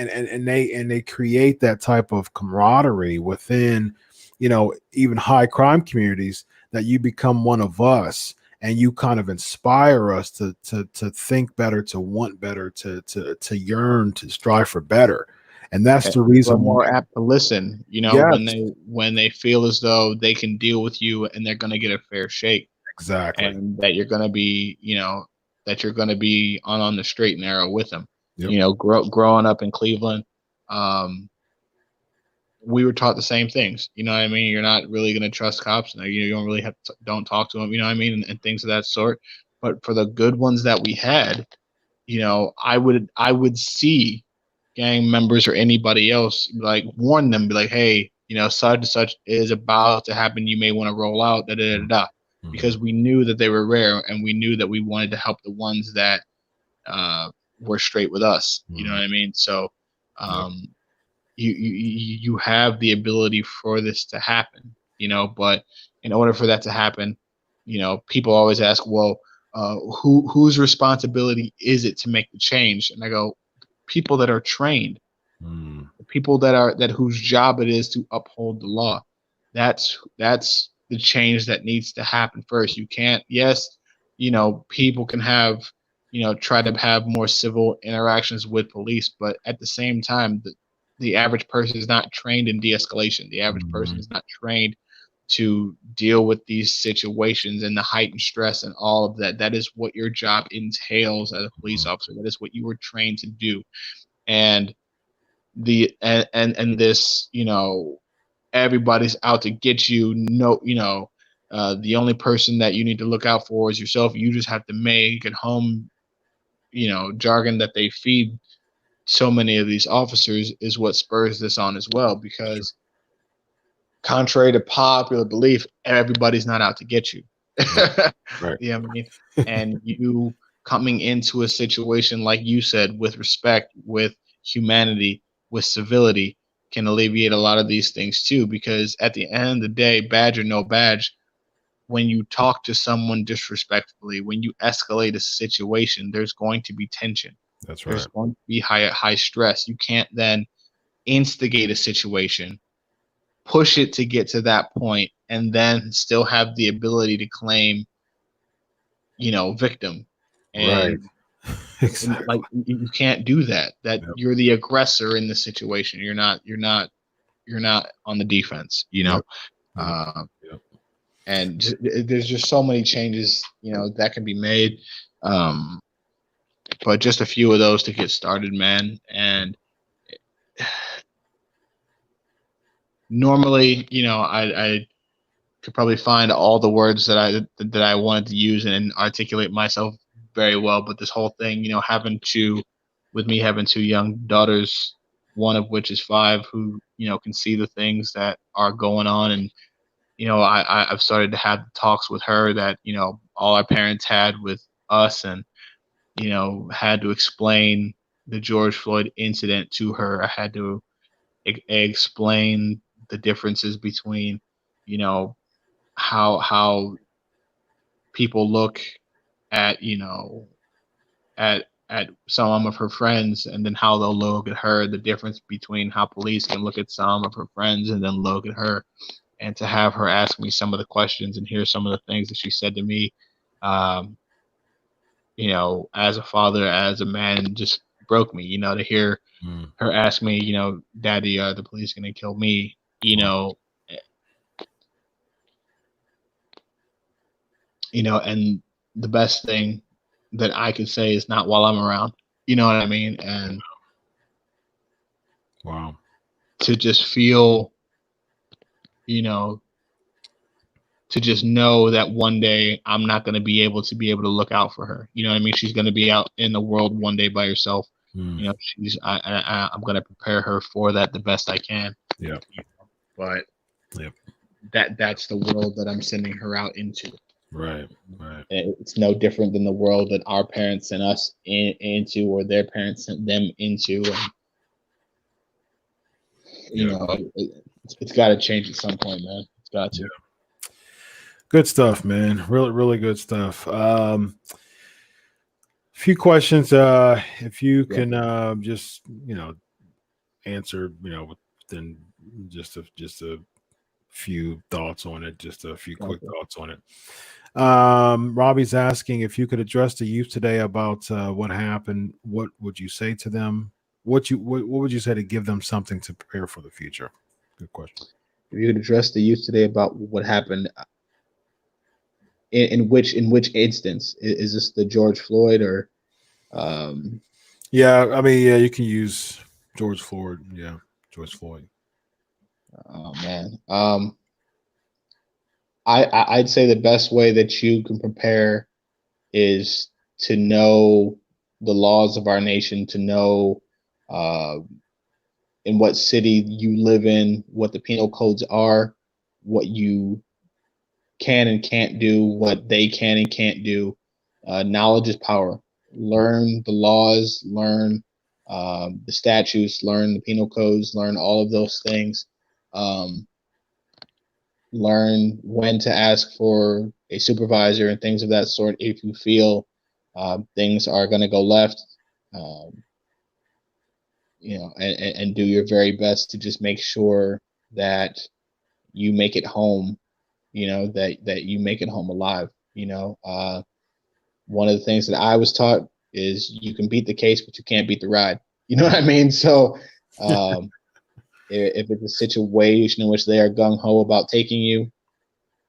they create that type of camaraderie within, you know, even high crime communities, that you become one of us, and you kind of inspire us to think better, to want better, to yearn, to strive for better. And that's the People are reason more why. apt to listen, you know, Yes, when they feel as though they can deal with you and they're going to get a fair shake, exactly. and that you're going to be, you know, that you're going to be on the straight and narrow with them. Yep. You know, growing up in Cleveland, we were taught the same things. You know what I mean? You're not really going to trust cops. You don't really don't talk to them. You know what I mean? And things of that sort. But for the good ones that we had, you know, I would see gang members or anybody else, like, warn them, be like, hey, you know, such and such is about to happen. You may want to roll out, da da da da, because we knew that they were rare, and we knew that we wanted to help the ones that were straight with us. You know what I mean? So, you have the ability for this to happen, you know, but in order for that to happen, you know, people always ask, well, whose responsibility is it to make the change? And I go, people that are trained, people that whose job it is to uphold the law. That's the change that needs to happen first. You can't, yes, you know, people can have, you know, try to have more civil interactions with police, but at the same time, the average person is not trained in de-escalation. The average person is not trained to deal with these situations and the heightened stress and all of that. That is what your job entails as a police officer. That is what you were trained to do. And this, you know, everybody's out to get you. No, you know, the only person that you need to look out for is yourself. You just have to make it home, you know, jargon that they feed so many of these officers is what spurs this on as well, because contrary to popular belief, everybody's not out to get you. Right. You know what I mean? And you coming into a situation, like you said, with respect, with humanity, with civility, can alleviate a lot of these things too, because at the end of the day, badge or no badge, when you talk to someone disrespectfully, when you escalate a situation, there's going to be tension. That's There's right. going to be high stress. You can't then instigate a situation, push it to get to that point, and then still have the ability to claim, you know, victim. Right. And Exactly. like, you can't do that. That Yep. you're the aggressor in the situation. You're not on the defense, you know. Yep. Yep. And there's just so many changes, you know, that can be made. But just a few of those to get started, man. And normally, you know, I could probably find all the words that I wanted to use and articulate myself very well. But this whole thing, you know, with me having two young daughters, one of which is 5, who, you know, can see the things that are going on, and, you know, I've started to have talks with her that, you know, all our parents had with us, and, you know, had to explain the George Floyd incident to her. I had to explain the differences between, you know, how people look at, you know, at some of her friends, and then how they'll look at her, the difference between how police can look at some of her friends and then look at her. And to have her ask me some of the questions and hear some of the things that she said to me, um, you know, as a father, as a man, just broke me, you know, to hear her ask me, you know, Daddy, are the police going to kill me? You know, and the best thing that I could say is not while I'm around. You know what I mean? And Wow. to just feel, you know, to just know that one day I'm not going to be able to look out for her. You know what I mean? She's going to be out in the world one day by herself. You know, I'm going to prepare her for that the best I can. Yeah. But that's the world that I'm sending her out into. Right. Right. It's no different than the world that our parents sent us into, or their parents sent them into. And, you know, it's got to change at some point, man. It's got to. Yeah. Good stuff, man. Really, really good stuff. Few questions. If you can just, you know, answer, you know, within just a few thoughts on it, just a few quick thoughts on it. Robbie's asking if you could address the youth today about what happened. What would you say to them? What would you say to give them something to prepare for the future? Good question. If you could address the youth today about what happened, in which instance is this, the George Floyd or? Yeah, I mean, yeah, you can use George Floyd. Yeah, George Floyd. Oh man, I'd say the best way that you can prepare is to know the laws of our nation, to know in what city you live in, what the penal codes are, what you can and can't do, what they can and can't do. Knowledge is power. Learn the laws, learn the statutes, learn the penal codes, learn all of those things. Learn when to ask for a supervisor and things of that sort if you feel things are going to go left. You know, and do your very best to just make sure that you make it home. You know, that you make it home alive. You know, one of the things that I was taught is you can beat the case, but you can't beat the ride. You know what I mean? So if it's a situation in which they are gung ho about taking you,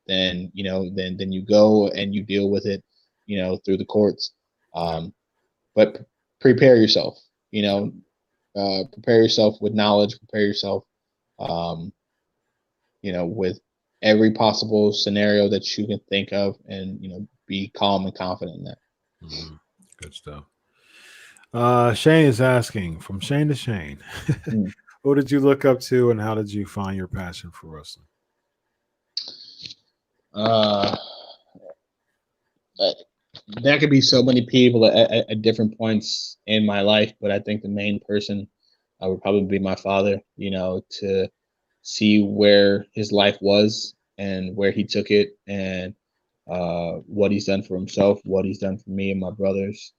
then you know, then you go and you deal with it, you know, through the courts. But prepare yourself. You know, prepare yourself with knowledge. Prepare yourself, you know, with every possible scenario that you can think of, and you know, be calm and confident in that. Good stuff. Shane is asking, from Shane to Shane, who did you look up to, and how did you find your passion for wrestling? There could be so many people at different points in my life, but I think the main person would probably be my father. You know, to see where his life was and where he took it, and what he's done for himself, what he's done for me and my brothers.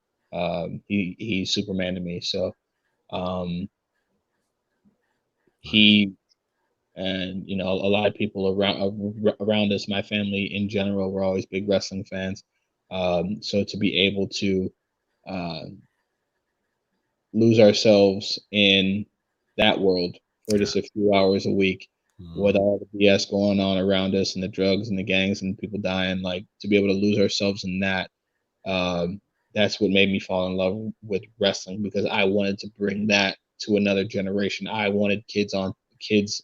He's Superman to me. So he, and you know, a lot of people around us, my family in general, were always big wrestling fans. So to be able to lose ourselves in that world for just a few hours a week, with all the BS going on around us and the drugs and the gangs and people dying, like to be able to lose ourselves in that, that's what made me fall in love with wrestling, because I wanted to bring that to another generation. I wanted kids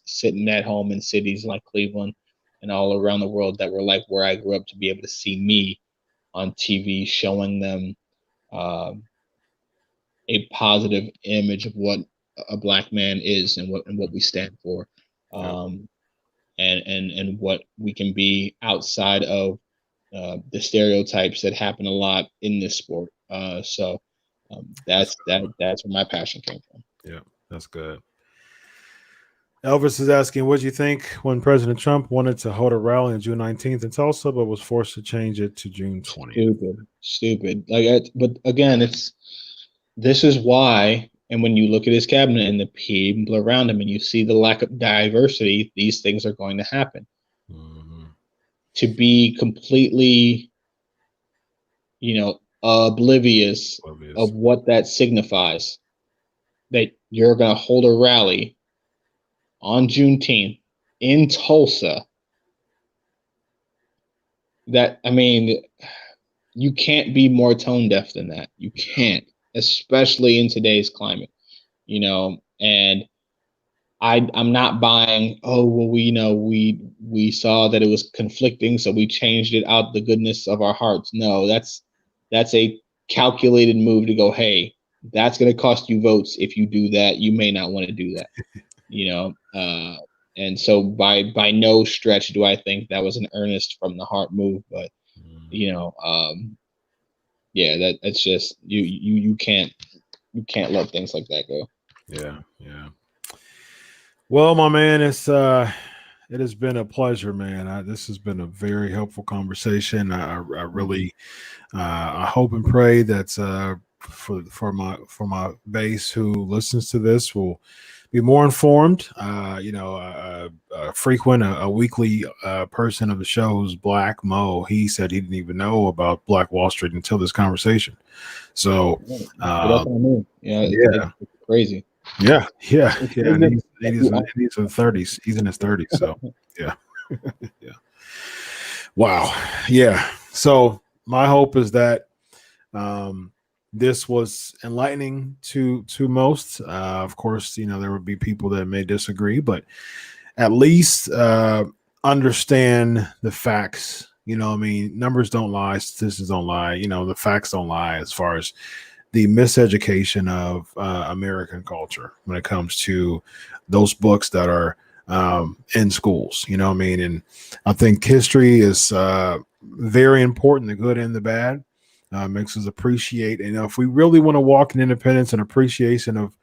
sitting at home in cities like Cleveland and all around the world that were like where I grew up, to be able to see me on TV, showing them a positive image of what a black man is and what we stand for, and what we can be outside of the stereotypes that happen a lot in this sport. So that's where my passion came from. Yeah, that's good. Elvis is asking, what do you think when President Trump wanted to hold a rally on June 19th in Tulsa, but was forced to change it to June 20th? Stupid. But again, this is why. And when you look at his cabinet and the people around him, and you see the lack of diversity, these things are going to happen. To be completely, you know, oblivious of what that signifies, that you're going to hold a rally on Juneteenth in Tulsa. That, I mean, you can't be more tone deaf than that. You can't, especially in today's climate, you know. And I'm not buying, oh, well, we saw that it was conflicting, so we changed it out the goodness of our hearts. No, that's a calculated move to go, hey, that's going to cost you votes. If you do that, you may not want to do that, and so by no stretch do I think that was an earnest from the heart move, but that's just you can't let things like that go. Yeah. Well, my man, it has been a pleasure, man. This has been a very helpful conversation. I really I hope and pray that for my base who listens to this will be more informed. Frequent a weekly person of the show who's Black Mo. He said he didn't even know about Black Wall Street until this conversation. So that's what I mean. It's crazy. Yeah. And he's in his 30s. He's in his 30s. So yeah. Yeah. Wow. Yeah. So my hope is that this was enlightening to most. Of course, there would be people that may disagree, but at least understand the facts. Numbers don't lie, statistics don't lie. The facts don't lie as far as the miseducation of American culture when it comes to those books that are in schools. And I think history is very important, the good and the bad. Makes us appreciate. And if we really want to walk in independence and appreciation of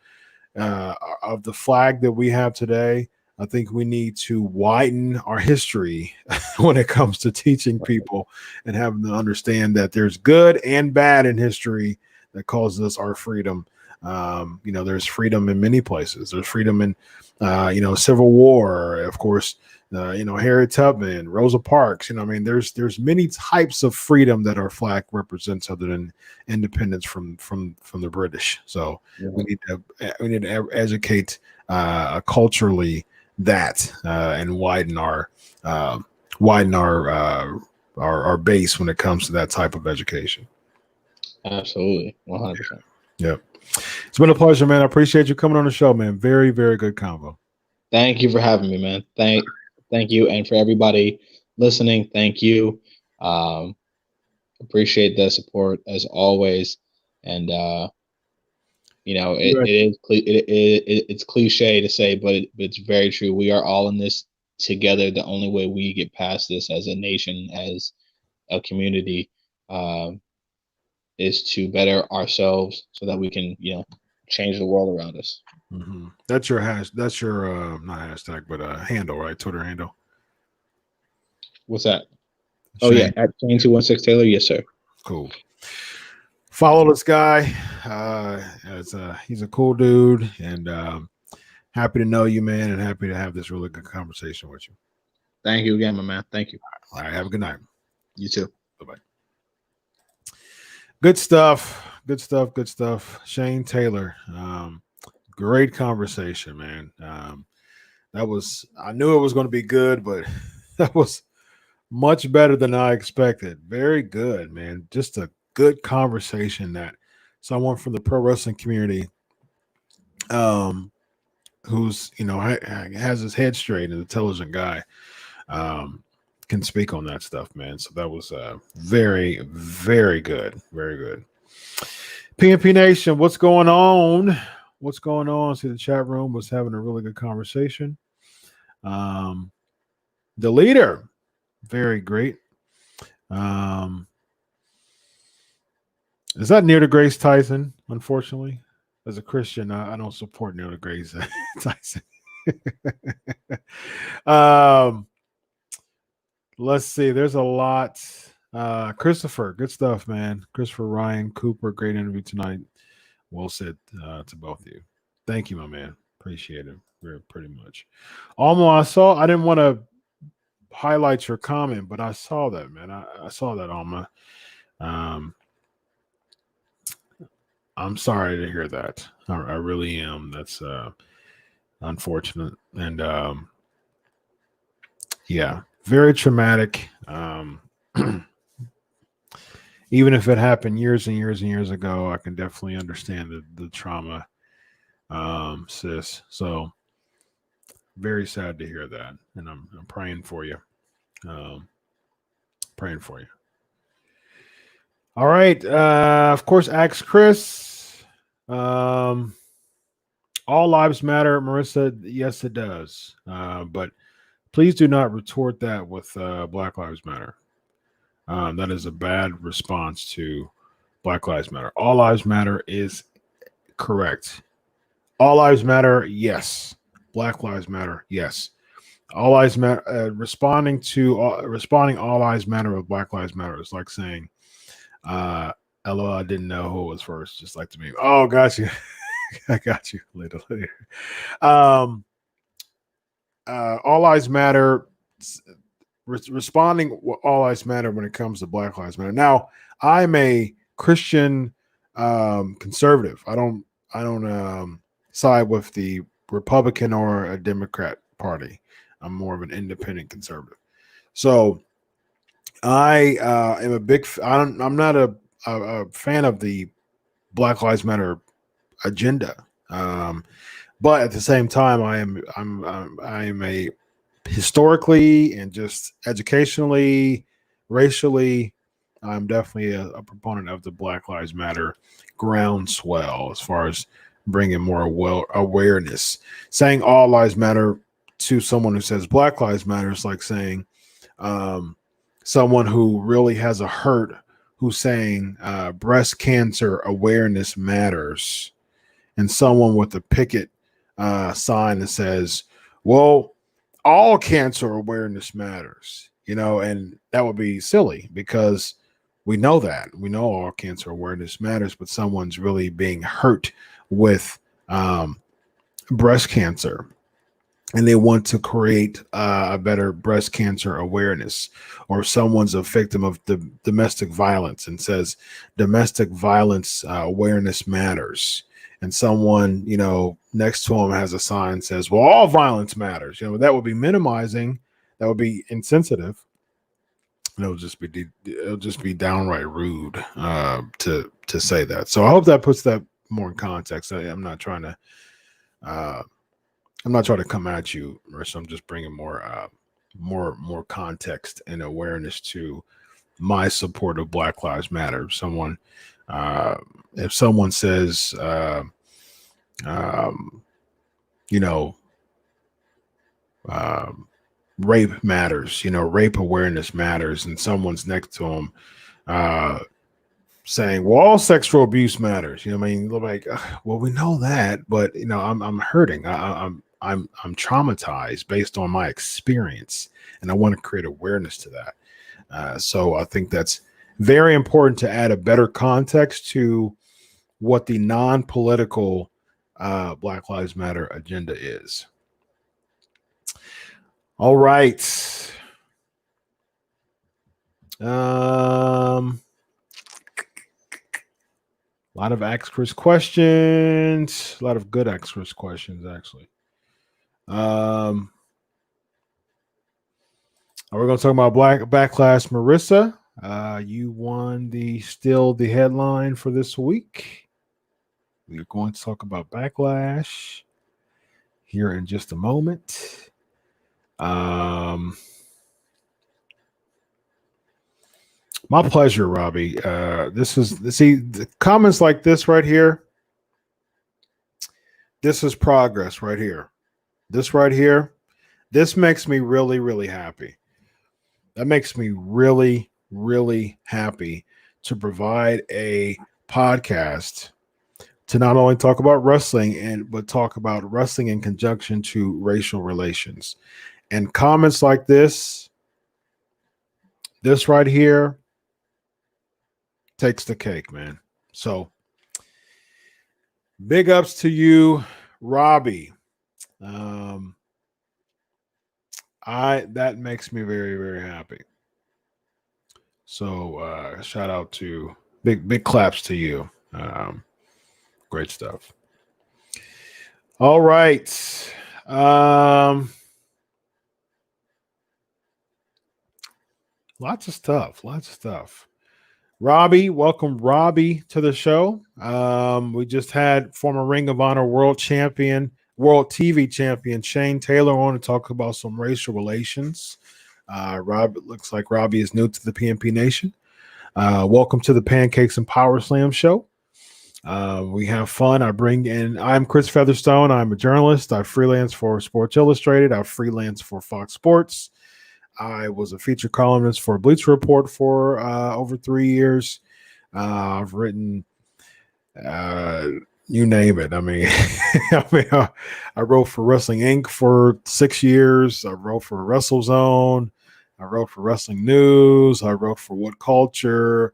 the flag that we have today, I think we need to widen our history when it comes to teaching people and having them understand that there's good and bad in history that causes us our freedom. There's freedom in many places. There's freedom in, Civil War, of course, Harriet Tubman, Rosa Parks. There's many types of freedom that our flag represents other than independence from the British. So we need to educate culturally that and widen our base when it comes to that type of education. Absolutely. 100%. Yeah. It's been a pleasure, man. I appreciate you coming on the show, man. Very, very good convo. Thank you for having me, man. Thank you. And for everybody listening, thank you. Appreciate the support as always. And, it's cliche to say, but it's very true. We are all in this together. The only way we get past this as a nation, as a community, is to better ourselves so that we can, change the world around us. Mm-hmm. That's your not hashtag, but handle, right? Twitter handle. What's that? Shane. Oh yeah, at Shane216 Taylor. Yes, sir. Cool. Follow this guy. He's a cool dude, and happy to know you, man, and happy to have this really good conversation with you. Thank you again, my man. Thank you. All right, have a good night. You too. Bye-bye. Good stuff. Shane Taylor. Great conversation, man. I knew it was going to be good, but that was much better than I expected. Very good, man. Just a good conversation that someone from the pro wrestling community, who's, has his head straight and an intelligent guy, can speak on that stuff, man. So that was very, very good. Very good. PNP Nation, what's going on? See, the chat room was having a really good conversation. The leader, very great. Is that Neil deGrasse Tyson? Unfortunately, as a Christian, I don't support Neil deGrasse Tyson. Let's see. There's a lot. Christopher, good stuff, man. Christopher Ryan Cooper, great interview tonight. Well said to both of you. Thank you, my man. Appreciate it. Pretty much. Almo, I didn't want to highlight your comment, but I saw that, man. I saw that, Alma. I'm sorry to hear that. I really am. That's unfortunate. And yeah, very traumatic. Even if it happened years and years and years ago, I can definitely understand the trauma, sis. So Very sad to hear that, and I'm praying for you. Praying for you. All right. Of course, ask Chris. All lives matter, Marissa. Yes, it does. But please do not retort that with Black Lives Matter. That is a bad response to Black Lives Matter. All lives matter is correct. All lives matter, yes. Black lives matter, yes. All lives matter. Responding all lives matter with Black lives matter is like saying, "LOL, I didn't know who was first." Just like to me. Oh, got you. I got you later. All lives matter. Responding all lives matter when it comes to Black Lives Matter. Now, I'm a Christian conservative. I don't side with the Republican or a Democrat party. I'm more of an independent conservative. So I am a big. I'm not a fan of the Black Lives Matter agenda, but at the same time, I am a historically and just educationally, racially, I'm definitely a proponent of the Black Lives Matter groundswell as far as bringing more awareness. Saying all lives matter to someone who says Black Lives Matter is like saying someone who really has a hurt who's saying breast cancer awareness matters, and someone with a picket sign that says, well, all cancer awareness matters, and that would be silly because we know all cancer awareness matters, but someone's really being hurt with breast cancer and they want to create a better breast cancer awareness, or someone's a victim of domestic violence and says domestic violence awareness matters. And someone, next to him has a sign that says, well, all violence matters. That would be minimizing. That would be insensitive. And it'll just be downright rude to say that. So I hope that puts that more in context. I'm not trying to come at you, Marissa. I'm just bringing more context and awareness to my support of Black Lives Matter. If someone says, rape matters, rape awareness matters, and someone's next to them saying, well, all sexual abuse matters. Like, well, we know that, but I'm hurting. I'm traumatized based on my experience, and I want to create awareness to that. So I think that's very important to add a better context to what the non-political Black Lives Matter agenda is. All right. A lot of Ask Chris questions. A lot of good Ask Chris questions, actually. Are we going to talk about Backlash, Marissa? You won the headline for this week. We're going to talk about Backlash here in just a moment. My pleasure, Robbie. The comments like this right here. This is progress right here. This right here. This makes me really, really happy. That makes me really, really happy to provide a podcast to not only talk about wrestling but talk about wrestling in conjunction to racial relations. And comments like this right here takes the cake, man. So big ups to you, Robbie. That makes me very, very happy. So shout out to big claps to you. Great stuff. All right. Lots of stuff. Robbie, welcome Robbie to the show. We just had former Ring of Honor world champion World TV Champion Shane Taylor on to talk about some racial relations. Rob, it looks like Robbie is new to the PNP Nation. Welcome to the Pancakes and Powerslam show. We have fun. I'm Chris Featherstone. I'm a journalist. I freelance for Sports Illustrated. I freelance for Fox Sports. I was a featured columnist for Bleacher Report for over 3 years. I've written you name it. I mean, I wrote for Wrestling Inc. for 6 years. I wrote for WrestleZone. I wrote for Wrestling News. I wrote for What Culture.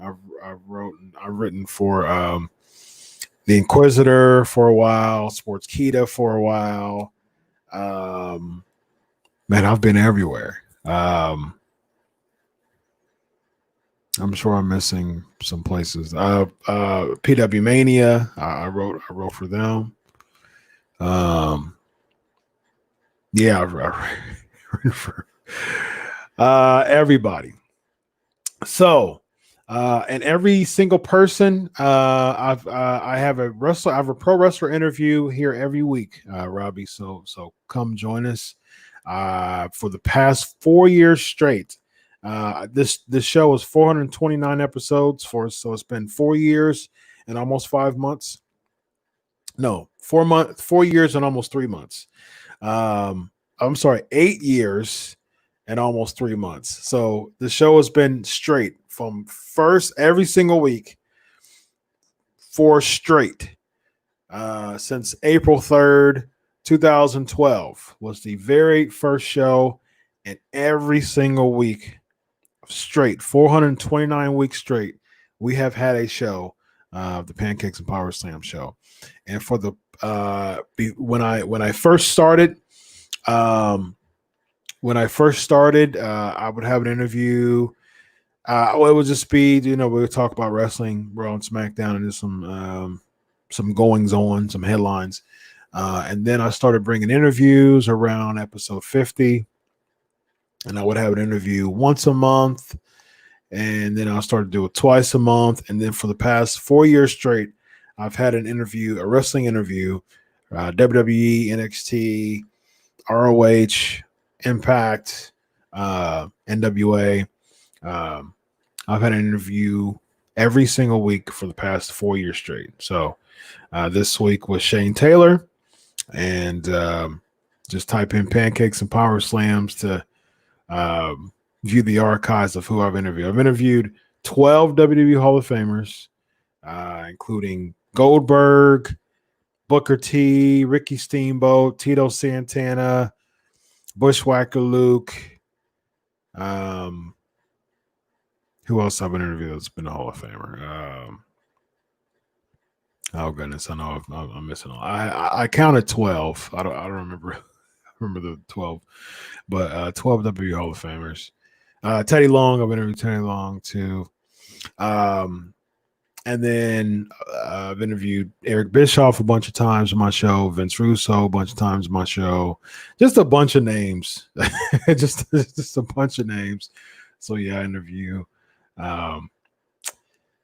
I've written for The Inquisitor for a while, Sports Kita for a while. Man, I've been everywhere. I'm sure I'm missing some places. PW Mania, I wrote for them. Yeah, I've written for everybody. So, and every single person, I have a pro wrestler interview here every week, Robbie. So come join us. For the past 4 years straight. This show is 429 episodes so it's been 4 years and almost 5 months. No, 4 years and almost 3 months. I'm sorry, 8 years and almost 3 months. So the show has been straight from first every single week for straight since April 3rd, 2012 was the very first show, and every single week straight, 429 weeks straight, we have had a show, the Pancakes and Powerslam show. And for the when I first started, I would have an interview. It would just be, we would talk about wrestling, Raw and SmackDown, and just some goings on, some headlines. And then I started bringing interviews around episode 50. And I would have an interview once a month, and then I'll start to do it twice a month. And then for the past 4 years straight, I've had an interview, a wrestling interview, WWE, NXT, ROH, Impact, NWA. I've had an interview every single week for the past 4 years straight. So this week was Shane Taylor, and just type in Pancakes and Powerslams to view the archives of who I've interviewed. I've interviewed 12 WWE Hall of Famers, including Goldberg, Booker T, Ricky Steamboat, Tito Santana, Bushwhacker Luke. Who else I've been interviewed that's been a Hall of Famer? Oh goodness, I know I'm missing. I counted 12. I don't remember. Remember the 12, but 12 WWE Hall of Famers. Teddy Long, I've interviewed Teddy Long too. And then I've interviewed Eric Bischoff a bunch of times on my show, Vince Russo a bunch of times on my show, just a bunch of names, just a bunch of names. So yeah, I interview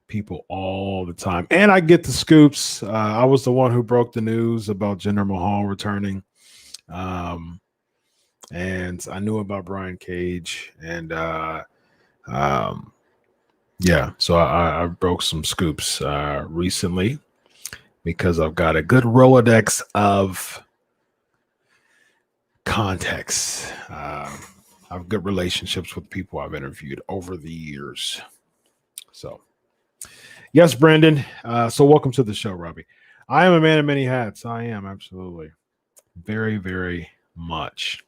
people all the time, and I get the scoops. I was the one who broke the news about Jinder Mahal returning. And I knew about Brian Cage, and yeah, so I broke some scoops recently because I've got a good Rolodex of contacts. I've good relationships with people I've interviewed over the years. So yes, Brandon. So welcome to the show, Robbie. I am a man of many hats. I am, absolutely. Very, very much.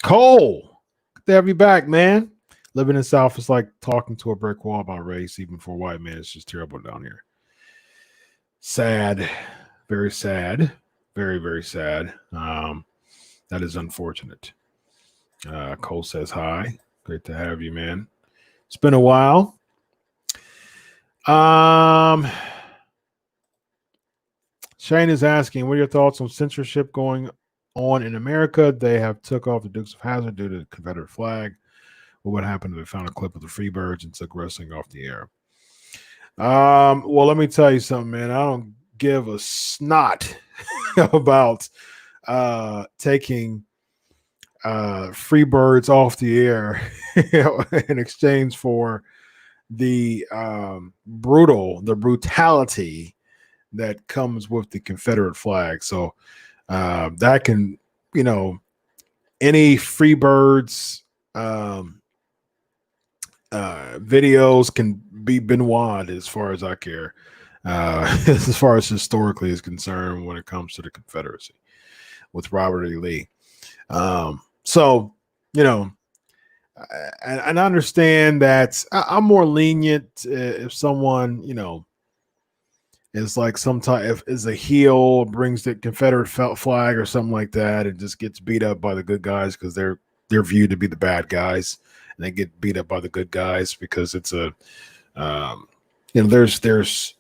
Cole, good to have you back, man. Living in the South is like talking to a brick wall about race, even for a white man. It's just terrible down here. Sad, very sad, very, very sad. That is unfortunate. Cole says hi. Great to have you, man. It's been a while. Shane is asking, what are your thoughts on censorship going on in America? They have took off the Dukes of Hazzard due to the Confederate flag. What would happen if they found a clip of the Freebirds and took wrestling off the air? Well, let me tell you something, man. I don't give a snot about taking free birds off the air in exchange for the brutality that comes with the Confederate flag. So that can, you know, any free birds videos can be Benoit as far as I care, as far as historically is concerned when it comes to the Confederacy with Robert E. Lee. So, you know, and I understand that I'm more lenient if someone, you know, is like some type if is a heel, brings the Confederate flag or something like that, and just gets beat up by the good guys because they're viewed to be the bad guys, and they get beat up by the good guys because it's a, you know, there's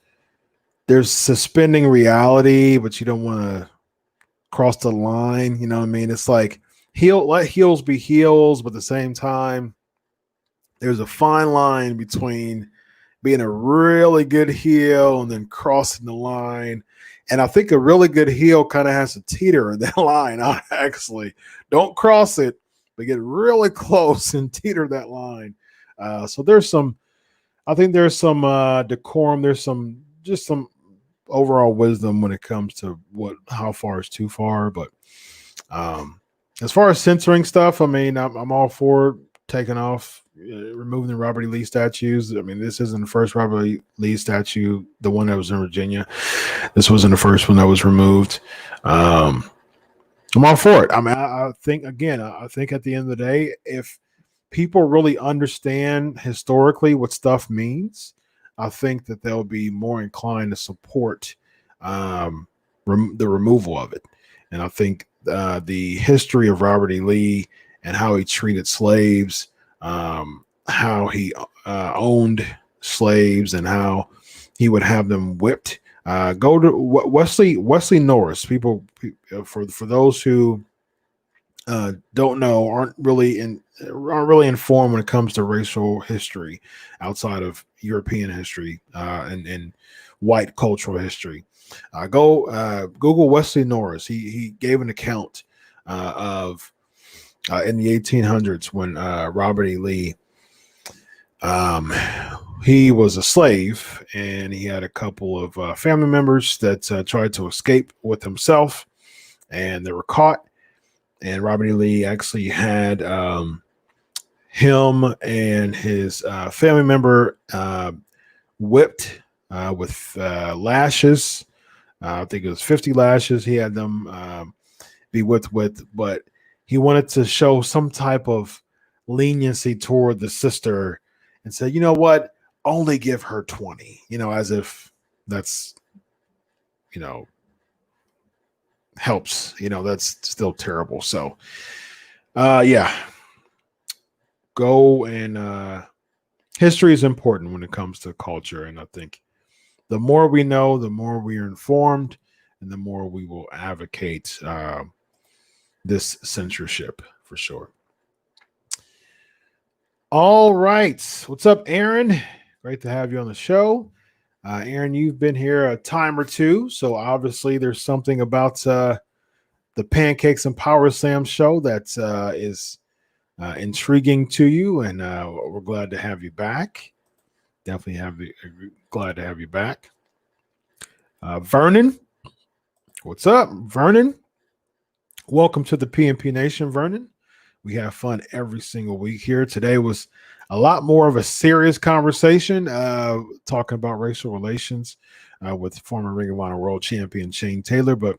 suspending reality, but you don't want to cross the line. You know what I mean? It's like let heels be heels, but at the same time, there's a fine line between being a really good heel and then crossing the line. And I think a really good heel kind of has to teeter in that line. I actually don't cross it, but get really close and teeter that line. So I think there's some decorum. There's some overall wisdom when it comes to how far is too far. But as far as censoring stuff, I mean, I'm all for taking off, removing the Robert E. Lee statues. I mean, this isn't the first Robert E. Lee statue, the one that was in Virginia. This wasn't the first one that was removed. I'm all for it. I mean, I think at the end of the day, if people really understand historically what stuff means, I think that they'll be more inclined to support the removal of it. And I think the history of Robert E. Lee and how he treated slaves, how he owned slaves, and how he would have them whipped. Go to Wesley Norris. People, for those who don't know, aren't really informed when it comes to racial history outside of European history and white cultural history. Go Google Wesley Norris. He gave an account of in the 1800s when Robert E. Lee, he was a slave, and he had a couple of family members that tried to escape with himself, and they were caught. And Robert E. Lee actually had him and his family member whipped with lashes. I think it was 50 lashes. He had them be whipped with, but he wanted to show some type of leniency toward the sister and said, you know what, only give her 20, you know, as if that's, you know, helps. You know, that's still terrible. So yeah, go and history is important when it comes to culture, and I think the more we know, the more we are informed, and the more we will advocate this censorship for sure. All right, what's up, Aaron? Great to have you on the show. Aaron, you've been here a time or two, so obviously there's something about the Pancakes and Powerslams show that is intriguing to you, and we're glad to have you back. Definitely glad to have you back. Vernon, what's up, Vernon? Welcome to the PNP Nation, Vernon. We have fun every single week here. Today was a lot more of a serious conversation, talking about racial relations with former Ring of Honor World Champion Shane Taylor, but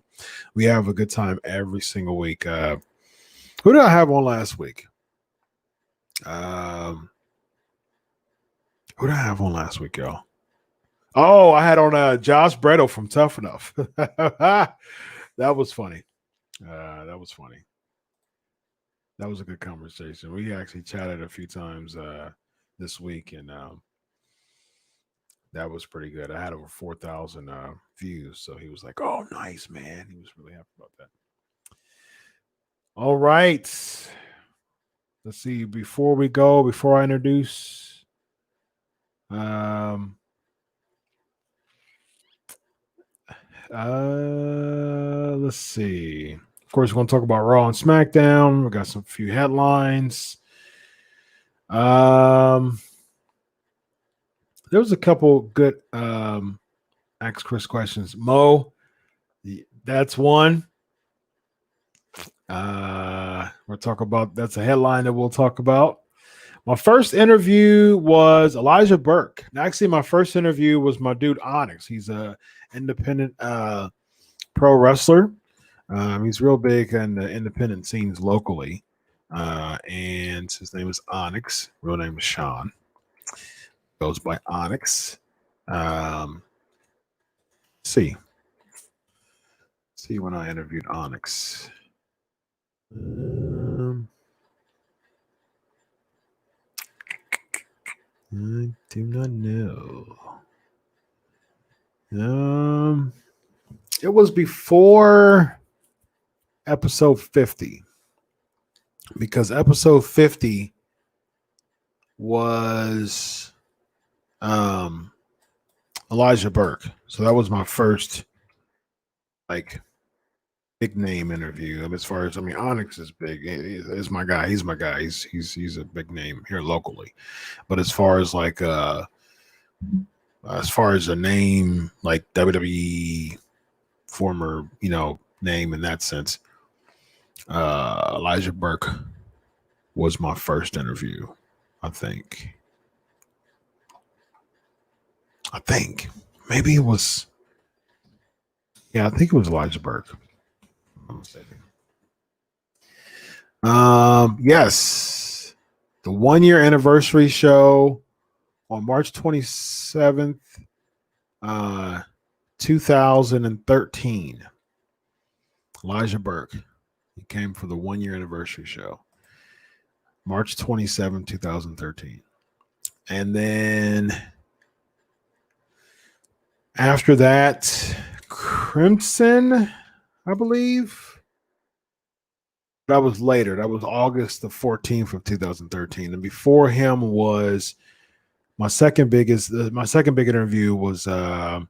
we have a good time every single week. Who did I have on last week? Who did I have on last week, y'all? Oh, I had on Josh Bretto from Tough Enough. That was funny. That was funny. That was a good conversation. We actually chatted a few times this week, and that was pretty good. I had over 4,000 views, so he was like, "Oh, nice, man." He was really happy about that. All right. Let's see. Before I introduce Let's see. Of course, we're going to talk about Raw and SmackDown. We got some few headlines. There was a couple good Ask Chris questions. Mo, that's one. We'll talk about, that's a headline that we'll talk about. My first interview was Elijah Burke. Actually, my first interview was my dude Onyx. He's a independent pro wrestler. He's real big in the independent scenes locally. And his name is Onyx. Real name is Sean. Goes by Onyx. See when I interviewed Onyx. I do not know. It was before episode 50, because episode 50 was Elijah Burke. So that was my first big name interview. As far as, Onyx is big. Is my guy. He's my guy. He's a big name here locally. But as far as a name, like WWE former, name in that sense, Elijah Burke was my first interview, I think. Maybe it was. Yeah, I think it was Elijah Burke. I'm mistaken. Yes, the 1 year anniversary show on March 27th, 2013. Elijah Burke. He came for the 1 year anniversary show. March 27, 2013. And then after that, Crimson, I believe. That was later. That was August the 14th of 2013. And before him was my second big interview was Tyler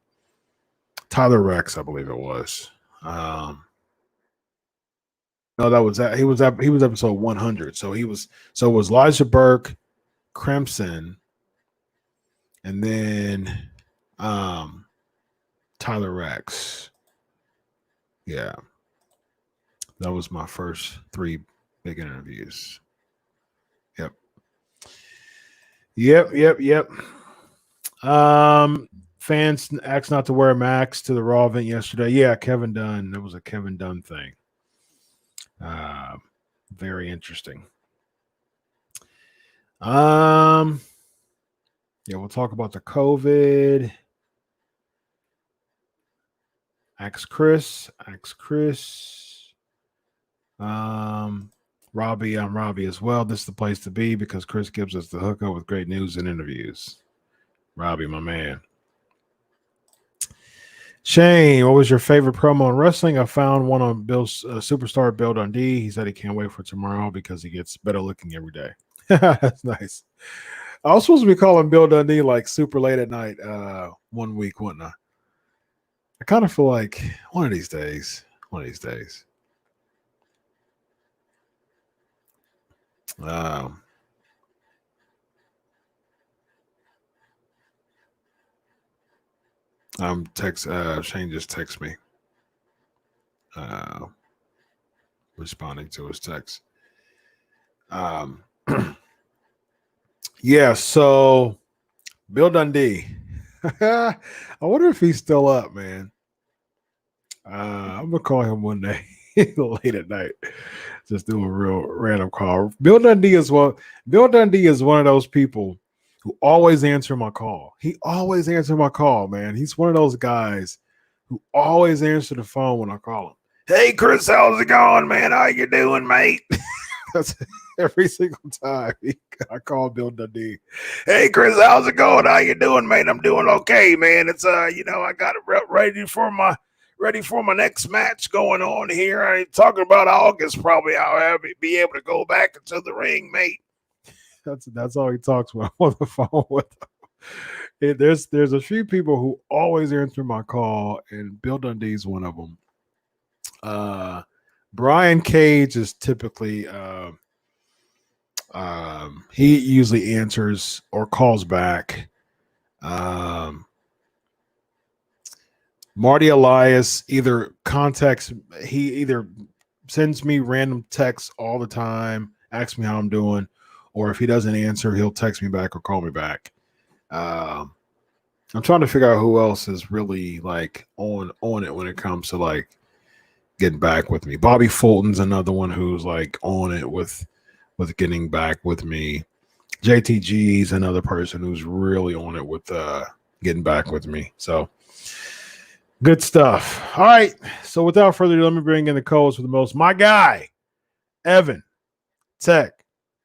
Rex, I believe it was. No, that was that. He was episode 100. So it was Elijah Burke, Crimson, and then Tyler Rex. Yeah. That was my first 3 big interviews. Yep. Fans asked not to wear Max to the Raw event yesterday. Yeah, Kevin Dunn. That was a Kevin Dunn thing. Very interesting. Yeah, we'll talk about the COVID. Ask Chris. Robbie, I'm Robbie as well. This is the place to be because Chris gives us the hookup with great news and interviews. Robbie, my man. Shane, what was your favorite promo in wrestling? I found one on Bill's superstar Bill Dundee. He said he can't wait for tomorrow because he gets better looking every day. That's nice. I was supposed to be calling Bill Dundee like super late at night 1 week, wasn't I? I kind of feel like one of these days. Shane just texted me. Responding to his text. Yeah, so Bill Dundee. I wonder if he's still up, man. I'm gonna call him one day late at night. Just do a real random call. Bill Dundee is one of those people who always answer my call. He always answers my call, man. He's one of those guys who always answer the phone when I call him. Hey, Chris, how's it going, man? How you doing, mate? That's every single time I call Bill Dundee. Hey, Chris, how's it going? How you doing, mate? I'm doing okay, man. It's I got it ready for my next match going on here. I'm talking about August. Probably I'll be able to go back into the ring, mate. That's all he talks about on the phone with him. There's a few people who always answer my call, and Bill Dundee's one of them. Brian Cage is typically he usually answers or calls back. Marty Elias he either sends me random texts all the time, asks me how I'm doing, or if he doesn't answer, he'll text me back or call me back. I'm trying to figure out who else is really like on it when it comes to like getting back with me. Bobby Fulton's another one who's like on it with getting back with me. JTG's another person who's really on it with getting back with me. So good stuff. All right. So without further ado, let me bring in the co-host with the most. My guy, Evan Tech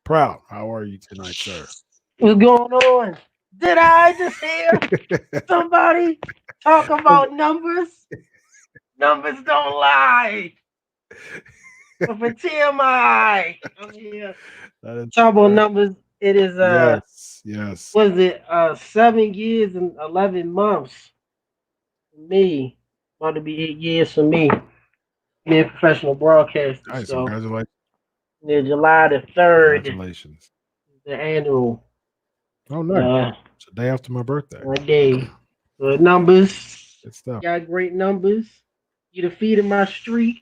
Proud. How are you tonight, sir? What's going on? Did I just hear somebody talk about numbers? Numbers don't lie. But for TMI, I'm here. Talk about numbers. It is yes. What is it? 7 years and 11 months for me. About to be 8 years for me. Being a professional broadcaster. Nice, so congratulations. Yeah, July the 3rd. Congratulations. The annual. Oh no. It's a day after my birthday. One day. Good numbers. Good stuff. Got great numbers. You defeated my streak.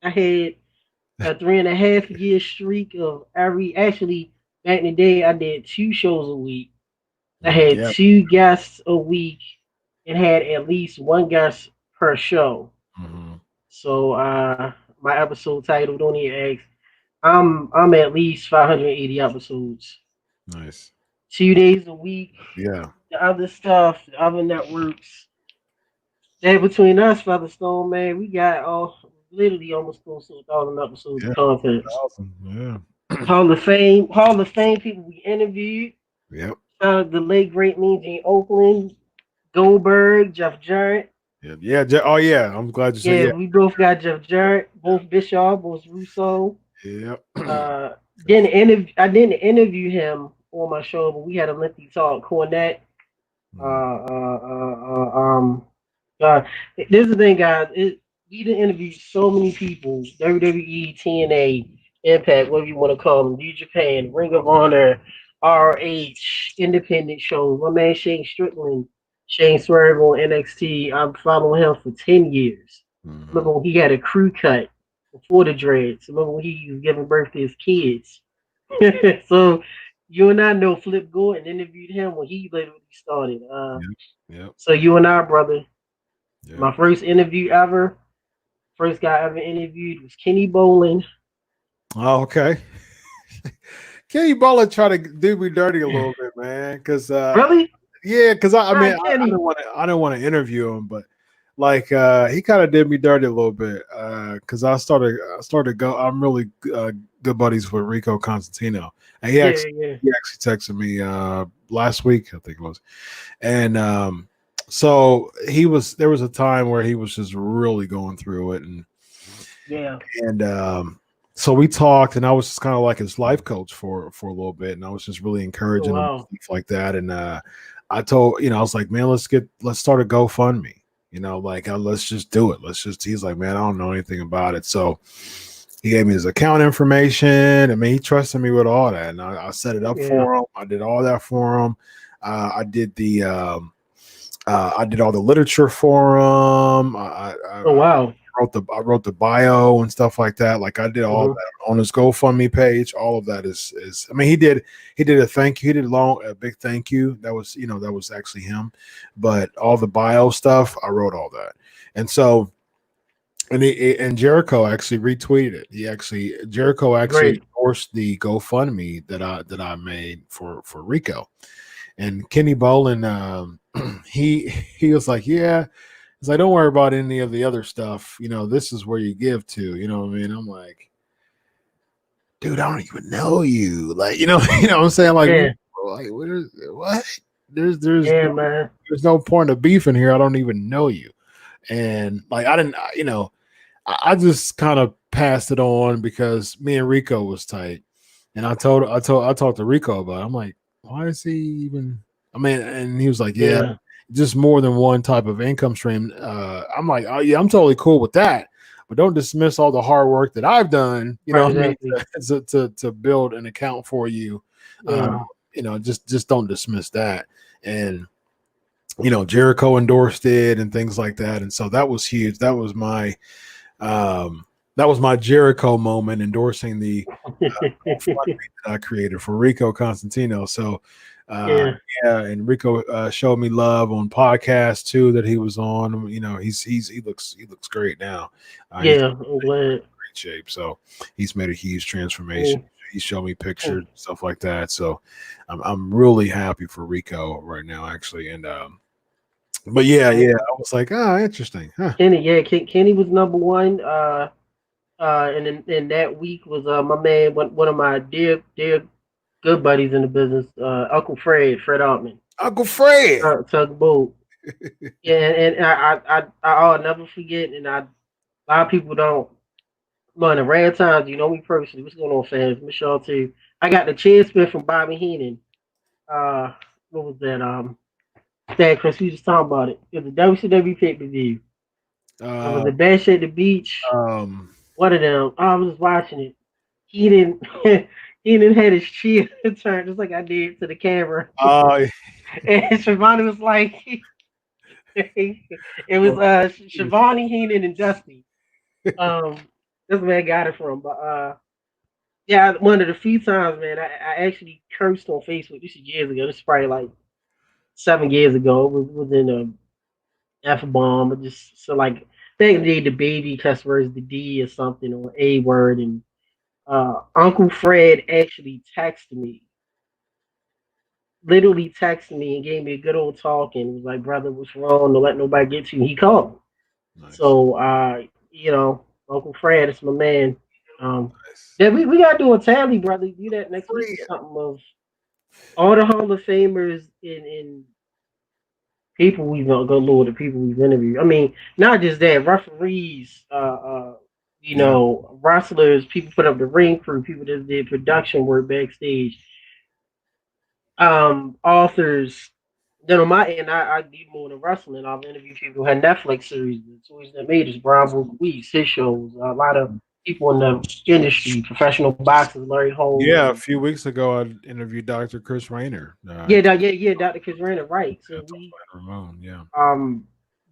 I had a 3.5 year streak of actually back in the day I did 2 shows a week. I had 2 guests a week and had at least 1 guest per show. Mm-hmm. So my episode title, don't even ask. I'm at least 580 episodes. Nice. 2 days a week. Yeah. The other stuff, the other networks. And between us, Featherstone, man, we got literally almost close to 1,000 episodes of content. Awesome. Yeah. Hall of Fame people we interviewed. Yep. The late great Mean Gene Oakland, Goldberg, Jeff Jarrett. Yeah. Oh yeah. I'm glad you said. Yeah, we both got Jeff Jarrett, both Bischoff, both Russo. Yep. I didn't interview him on my show, but we had a lengthy talk. Cornette. This is the thing, guys. We done interviewed so many people: WWE, TNA, Impact, whatever you want to call them, New Japan, Ring of Honor, ROH, independent shows. My man Shane Strickland, Shane Swerve on NXT. I've followed him for 10 years. Mm-hmm. Remember when he had a crew cut before the dreads? Remember when he was giving birth to his kids? So you and I know Flip Gordon interviewed him when he literally started. So you and I, brother. Yep. My first interview ever, first guy I ever interviewed was Kenny Bolin. Oh, okay. Kenny Bolin tried to do me dirty a little bit, man. Because really? Yeah, because I didn't want to interview him, but like he kind of did me dirty a little bit. Because I started go. I'm really good buddies with Rico Constantino, and he actually texted me last week, I think it was, and so there was a time where he was just really going through it, and so we talked, and I was just kind of like his life coach for a little bit, and I was just really encouraging him and stuff like that. And I told, I was like, man, let's start a GoFundMe, like let's just do it. He's like, man, I don't know anything about it. So he gave me his account information. I mean, he trusted me with all that, and I set it up for him. I did all that for him. I did I did all the literature for him. I wrote the bio and stuff like that. Like I did all that on his GoFundMe page. All of that is. I mean, he did a thank you. He did a big thank you. That was that was actually him. But all the bio stuff, I wrote all that. And so, and Jericho actually retweeted it. Jericho endorsed the GoFundMe that I made for Rico. And Kenny Bolin, he was like, yeah. He's like, don't worry about any of the other stuff. This is where you give to. You know what I mean? I'm like, dude, I don't even know you. Like, what I'm saying? Like, what? There's no point of beef in here. I don't even know you. And like, I didn't, I just kind of passed it on because me and Rico was tight. And I talked to Rico about it. I'm like, why is he even I mean, and he was like, yeah, just more than one type of income stream. I'm like, oh yeah, I'm totally cool with that. But don't dismiss all the hard work that I've done, you know, Exactly. to build an account for you. Yeah. You know, just don't dismiss that. And you know, Jericho endorsed it and things like that. And so that was huge. That was my Jericho moment, endorsing the GoFundMe that I created for Rico Constantino. So Yeah. and Rico showed me love on podcasts too that he was on. You know, he looks great now. He's Yeah, I'm glad. in great shape. So he's made a huge transformation. He showed me pictures, stuff like that. So I'm really happy for Rico right now, actually. And but yeah, I was like, interesting. Huh. Kenny was number one. And in that week was my man, one of my dear good buddies in the business, Uncle Fred Altman. Uncle Fred. Tugboat. Yeah, and I'll never forget, and a lot of people don't. Man, the rare times, you know me personally. What's going on, fans? Miss y'all too. I got the chair spin from Bobby Heenan. What was that? Dad, Chris, we just talking about it. It was a WCW pay-per-view. It was the Bash at the Beach. One of them. I was just watching it. He didn't have his chair turned just like I did to the camera. And Shivani was like, it was Shivani, Heenan, and Dusty. This man got it from. But yeah, one of the few times, man, I actually cursed on Facebook. This is years ago. This is probably like 7 years ago. It was in a F-bomb. Just so like, I think the baby cuss words, the D or something, or A word. And Uncle Fred actually texted me. Literally texted me and gave me a good old talk and was like, brother, what's wrong? Don't let nobody get you. He called me. Nice. So, you know, Uncle Fred is my man. Yeah, we gotta do a tally, brother. Do that next week. Something of all the Hall of Famers in people we've good Lord, the people we've interviewed. I mean, not just that, referees, you know, wrestlers, people put up the ring crew, people that did production work backstage, authors. Then on my end, I do more than wrestling. I've interviewed people who had Netflix series, the toys that made us, Brian Weeks, his shows, a lot of people in the industry, professional boxers, Larry Holmes. Yeah, a few weeks ago, I interviewed Dr. Chris Rayner. Dr. Chris Rayner, right. So Ramon,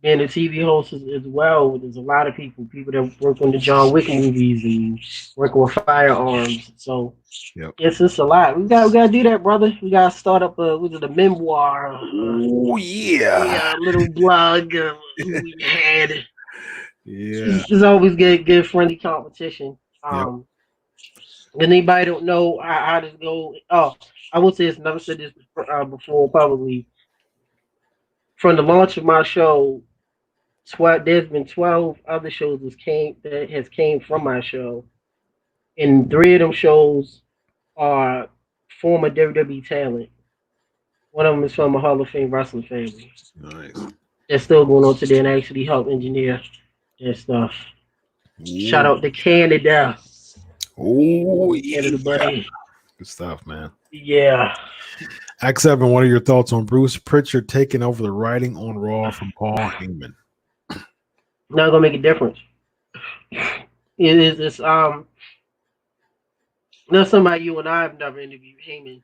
being a TV host as well, there's a lot of people that work on the John Wick movies and work with firearms. So it's just a lot. We gotta do that, brother. We gotta start up a memoir. A little blog who we had. It's always good friendly competition. If anybody don't know, I just go. Oh, I will say this. Never said this before publicly. From the launch of my show, there's been 12 other shows that has came from my show, and 3 of them shows are former WWE talent. One of them is from a Hall of Fame wrestling family. Nice. They're still going on today and actually help engineer and stuff. Shout out to Canada. Oh, Canada, buddy. Good stuff, man. Yeah. X7, what are your thoughts on Bruce Pritchard taking over the writing on Raw from Paul Heyman? Not gonna make a difference. It's not somebody you and I have never interviewed Heyman.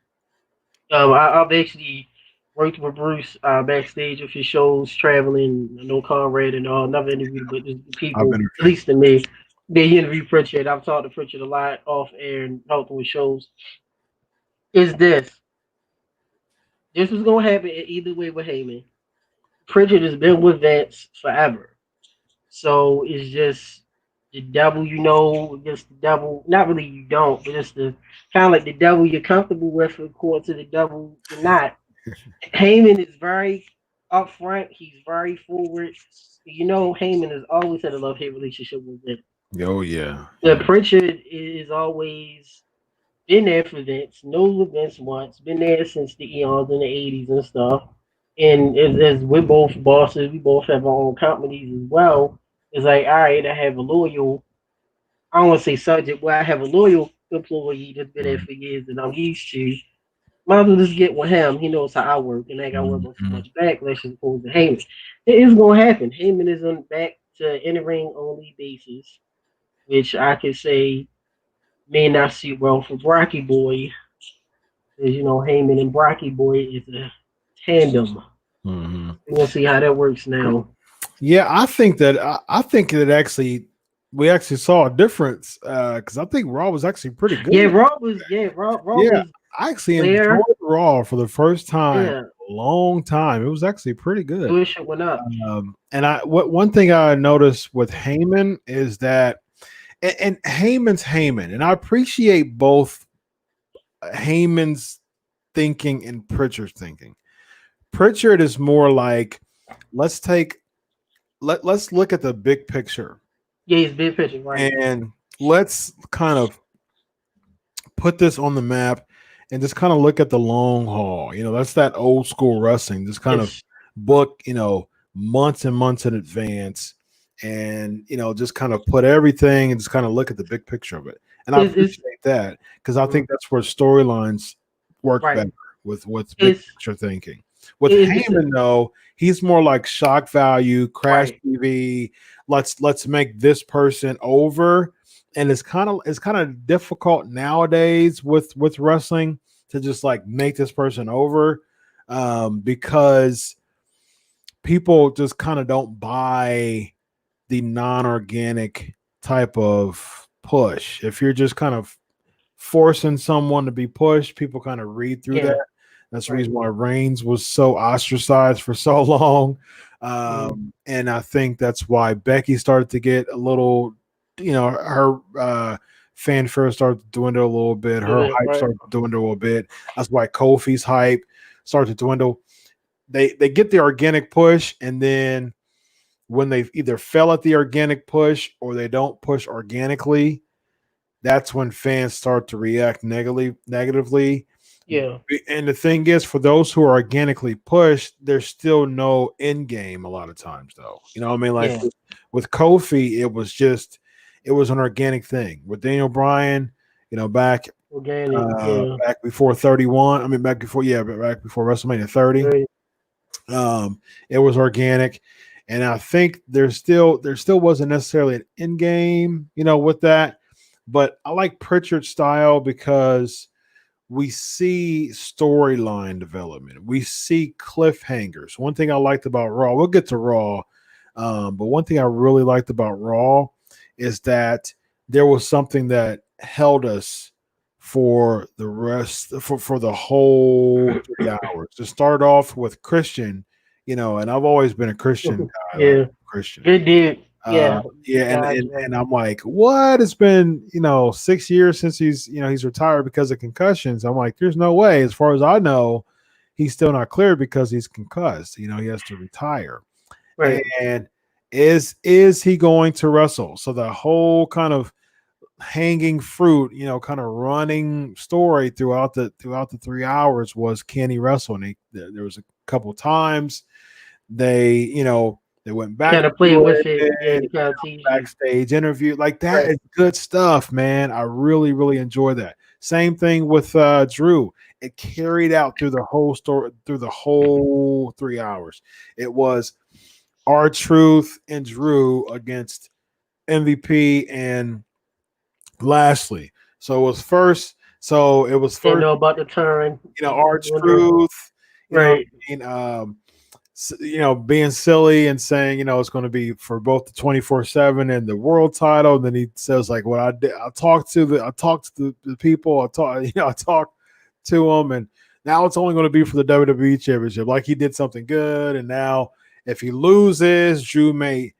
I've actually worked with Bruce backstage of his shows, traveling. I know Conrad and all. Never interviewed, but just people, at least to me, they interview Pritchard. I've talked to Pritchard a lot off air and helped with shows. Is this was gonna happen either way with Heyman? Pritchard has been with Vince forever. So it's just the devil you know against the devil. Not really you don't, but it's the kind of like the devil you're comfortable with, according to the devil you're not. Heyman is very upfront. He's very forward. You know, Heyman has always had a love-hate relationship with Vince. Oh yeah. Pritchard is always been there for Vince. Knows what Vince wants. Been there since the eons in the '80s and stuff. And as we're both bosses, we both have our own companies as well. It's like, all right, I have a loyal, I don't want to say subject, but I have a loyal employee that's been there for years that I'm used to. might as well just get with him. He knows how I work, and I got to work on so Mhm. much backlash as opposed to Heyman. It is going to happen. Heyman is on back to in ring only basis, which I could say may not suit well for Brocky Boy, as you know, Heyman and Brocky Boy is a tandem. Mhm. We'll see how that works now. Yeah, I think that actually we actually saw a difference because I think Raw was actually pretty Yeah, good. Raw Yeah, was I actually where enjoyed Raw for the first time yeah, in a long time. It was actually pretty the good. tuition went up. And one thing I noticed with Heyman is that and Heyman's Heyman, and I appreciate both Heyman's thinking and Pritchard's thinking. Pritchard is more like let's take let's look at the big picture Yeah, he's big picture, right? and let's kind of put this on the map and just kind of look at the long haul. That's that old school wrestling. Just kind of Yes, book, months and months in advance and, just kind of put everything and just kind of look at the big picture of it. And I it's appreciate that because I mm, think that's where storylines work right. better with big It's picture thinking. With it's Heyman, though, he's more like shock value, crash right. TV. Let's make this person over, and it's kind of difficult nowadays with wrestling to just like make this person over because people just kind of don't buy the non-organic type of push. If you're just kind of forcing someone to be pushed, people kind of read through Yeah, that. That's the right. reason why Reigns was so ostracized for so long. Mm, And I think that's why Becky started to get a little, her fanfare started to dwindle a little bit. Her hype right. started to dwindle a little bit. That's why Kofi's hype started to dwindle. They get the organic push, and then when they either fail at the organic push or they don't push organically, that's when fans start to react negatively. Yeah, And the thing is, for those who are organically pushed, there's still no end game a lot of times, though. You know what I mean? Like yeah. with Kofi, it was an organic thing. With Daniel Bryan, back Organic. Yeah, back before 31. I mean, back before WrestleMania 30. right. It was organic. And I think there still wasn't necessarily an end game, with that. But I like Pritchard's style because we see storyline development. We see cliffhangers. One thing I liked about Raw, we'll get to Raw, but one thing I really liked about Raw is that there was something that held us for the rest for the whole 3 hours. To start off with Christian, and I've always been a Christian guy, like Yeah, Christian. good dude. Yeah, Yeah, and, guys, and right. and I'm like, what? It's been 6 years since he's retired because of concussions. I'm like, there's no way. As far as I know, he's still not cleared because he's concussed. He has to retire. Right. And is he going to wrestle? So the whole kind of hanging fruit, kind of running story throughout the 3 hours was, can he wrestle? And there was a couple times they went back Kind of play to with it. Yeah, it, to kind of tease you. backstage interview. Like that Right. is good stuff, man. I really, really enjoy that. Same thing with Drew. It carried out through the whole story, through the whole 3 hours. It was R-Truth and Drew against MVP and Lashley. It was Didn't first, know about the turn. Wonder. R-Truth, what Right. I mean, being silly and saying, it's going to be for both the 24/7 and the world title. And then he says, like, what I did, I talked to the people, I talked to them, and now it's only going to be for the WWE Championship. Like he did something good, and now if he loses, Drew may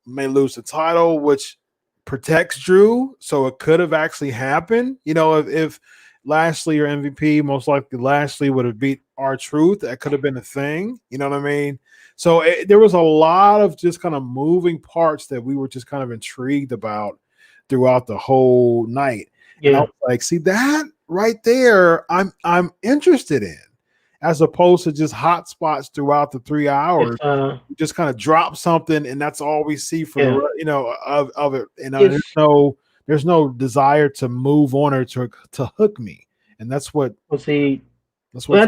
lose the title, which protects Drew. So it could have actually happened. If Lashley or MVP, most likely Lashley would have beat R-Truth. That could have been a thing. You know what I mean? So there was a lot of just kind of moving parts that we were just kind of intrigued about throughout the whole night. And I Yeah. was like, see that right there, I'm interested in, as opposed to just hot spots throughout the 3 hours. It's You just kind of drop something, and that's all we see for yeah. of it. It's There's no desire to move on or to hook me, and that's what. let's see. Let's But wait.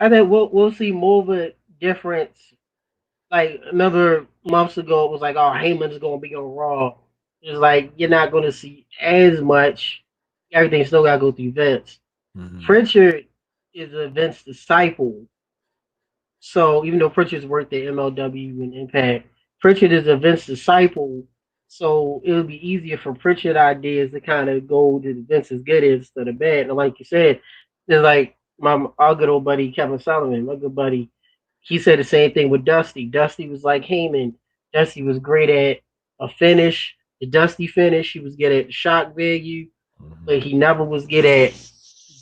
I think we'll see more of a difference. Like another months ago, it was like, oh, Heyman's gonna be on Raw. It's like you're not gonna see as much. Everything still gotta go through Vince. Mhm. Pritchard is a Vince disciple. So even though Pritchard's worked at MLW and Impact, Pritchard is a Vince disciple. So it would be easier for Pritchard ideas to kind of go to Vince's good instead of bad. And like you said, it's like our good old buddy Kevin Sullivan, my good buddy. He said the same thing with Dusty. Dusty was like Heyman. Dusty was great at a finish, the Dusty finish. He was good at shock value, Mhm. but he never was good at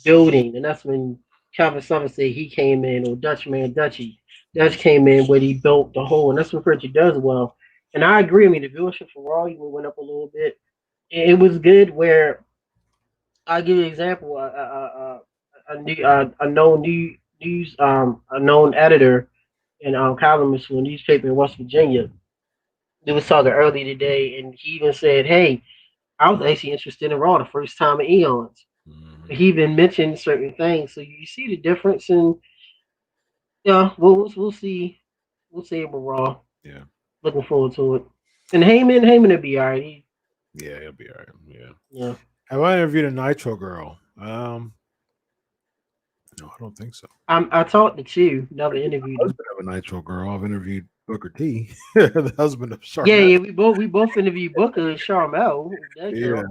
building. And that's when Calvin Summers said he came in, or Dutchman Dutchy. Dutch came in where he built the whole, and that's what Pritchard does well. And I agree. I mean, the viewership for Raw even went up a little bit. It was good. Where I'll give you an example. A known news a known editor and columnist for a newspaper in West Virginia. They was talking early today, and he even said, "Hey, I was actually interested in Raw the first time in eons." Mhm. He even mentioned certain things, so you see the difference. And yeah, we'll see it with Raw. Yeah. Looking forward to it. And Heyman will be alright. Yeah, he'll be all right. Yeah. Yeah. Have I interviewed a Nitro girl? No, I don't think so. I talked to Chew, never interviewed him. Husband of a Nitro girl. I've interviewed Booker T, the husband of Yeah, Charlotte. yeah, we both interviewed Booker and Charmel. That Yeah.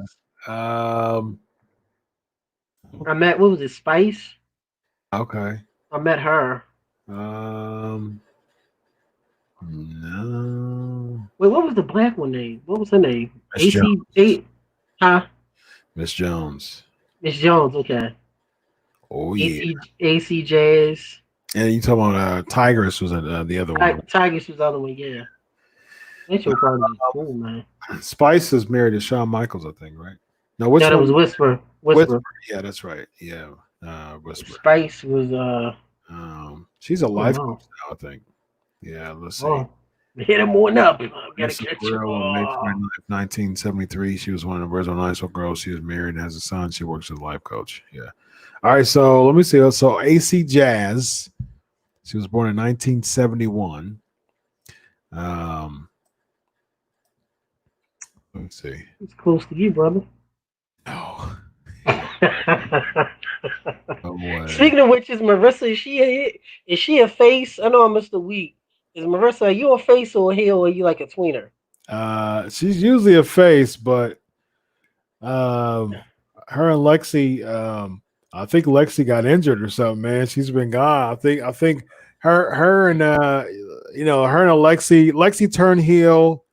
girl. Um. I met what was it, Spice? Okay. I met her. Um. No. Wait, what was the black one name? What was her name? Miss Jones. AC huh? Miss Jones. Miss Jones, okay. Oh yeah. AC Jazz. And you talking about Tigress was the other one. Tigers was the other one, yeah. That show party was cool, man. Spice is married to Shawn Michaels, I think, right? No, which No, that one? was Whisper. Whisper. Yeah, that's right. Yeah, Whisper. Spice was She's a life oh, coach now, I think. Yeah, let's see. oh. Hit him one up. I gotta Nitro catch you. Girl on May 29th, 1973. She was one of the original Nitro girls. She was married and has a son. She works as a life coach. Yeah. All right, so let me see. So AC Jazz. She was born in 1971. Let me see. It's close to you, brother. Oh. Oh boy. Speaking of which, is Marissa? Is she a face? I know I'm Mr. Weak. Is Marissa? Are you a face or a heel? Or are you like a tweener? She's usually a face, but her and Lexi, I think Lexi got injured or something, man. She's been gone. I think her and her and Lexi turned heel,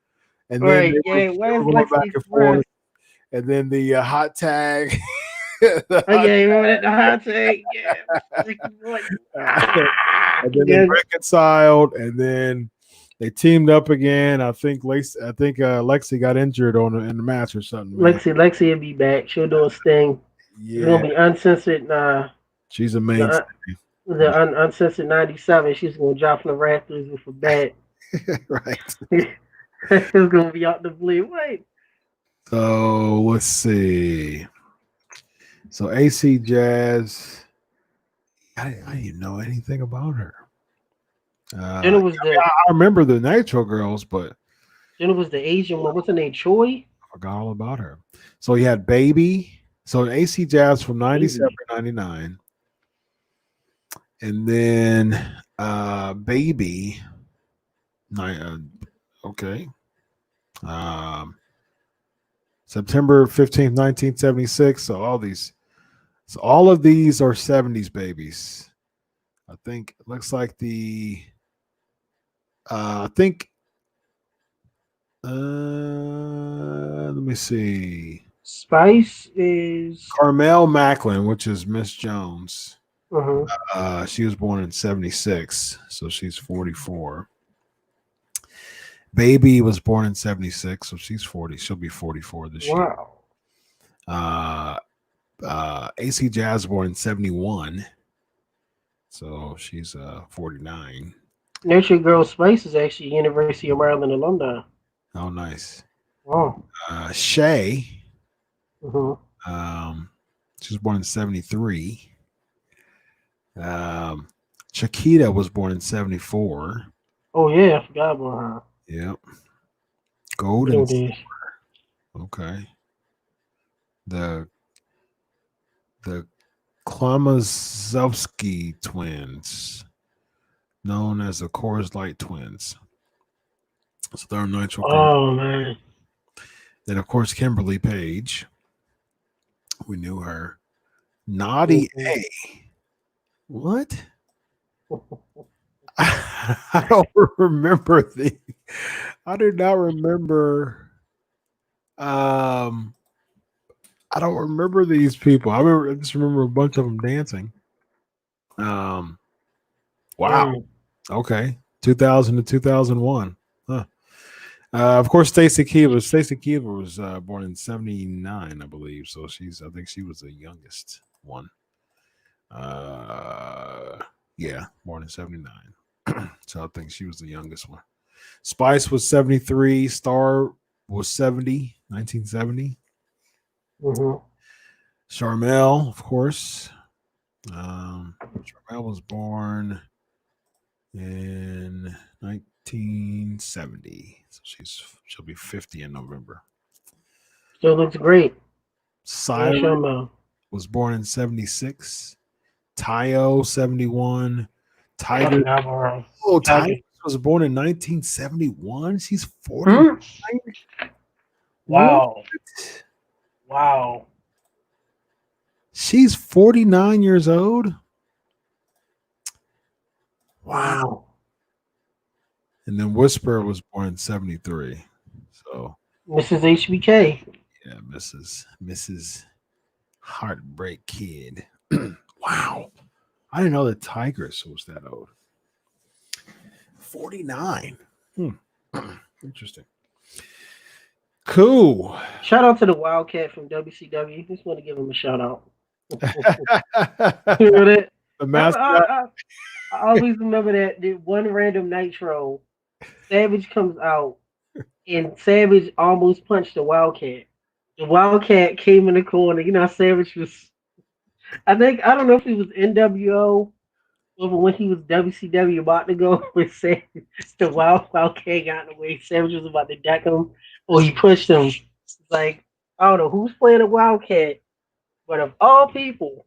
and then Right? Yeah. they Where's were going back Lexi and Express? forth, and then the hot tag. Oh yeah, you remember that the hot take? Yeah. And then they reconciled, and then they teamed up again. I think Lexi got injured in the match or something. Man. Lexi will be back. She'll do a sting. Yeah, It's gonna be uncensored. she's a mainstay. Uncensored 97. She's gonna drop from the rafters with a bat. Right. It's gonna be out the blue. Wait. So let's see. So AC Jazz, I didn't even know anything about her. Then it was I remember the Nitro girls, but then it was the Asian one. What's her name? Choi. I forgot all about her. So you had Baby. So AC Jazz from 97 to 99. And then Baby. Okay. September 15th, 1976. So all of these are 70s babies. I think it looks like let me see. Spice is Carmel Macklin, which is Miss Jones. uh-huh. She was born in 76, so she's 44. Baby was born in 76, so she's 40. She'll be 44 this year. Wow. AC Jazz born in 71, so she's 49. Nurture Girl Spice is actually University of Maryland alumni. Oh, nice. Oh. Shay. Uh-huh. She was born in 73. Chiquita was born in 74. Oh yeah, I forgot about her. Yep. You Golden. know this. Okay. The Klamazowski twins, known as the Coors Light twins. So they're nitro. Oh man. Then of course Kimberly Page. We knew her. Naughty A. What? I don't remember the. I do not remember. I don't remember these people. I just remember a bunch of them dancing. Wow. Okay. 2000 to 2001. Huh. Of course, Stacey Kiva. Stacey Kiva was born in 79, I believe. So I think she was the youngest one. Yeah, born in 79. So I think she was the youngest one. Spice was 73. Star was 70, 1970. Charmel, of course. Charmel was born in 1970. So she'll be 50 in November. Still looks great. Siren was born in 76. Tayo, 71. Tiger. Oh, Tiger was born in 1971. She's 40. Wow. Wow. She's 49 years old. Wow. And then Whisper was born in 73. So Mrs. HBK. Yeah, Mrs. Heartbreak Kid. Wow. I didn't know that Tigress was that old. 49. Interesting. Cool. Shout out to the Wildcat from WCW. Just want to give him a shout out. You know that? The mascot. I always remember that one random Nitro, Savage comes out and Savage almost punched the Wildcat. The Wildcat came in the corner. You know, Savage was, I don't know if he was NWO or when he was WCW about to go with Savage. The Wildcat got in the way. Savage was about to deck him or he pushed him. It's like, I don't know who's playing a Wildcat, but of all people,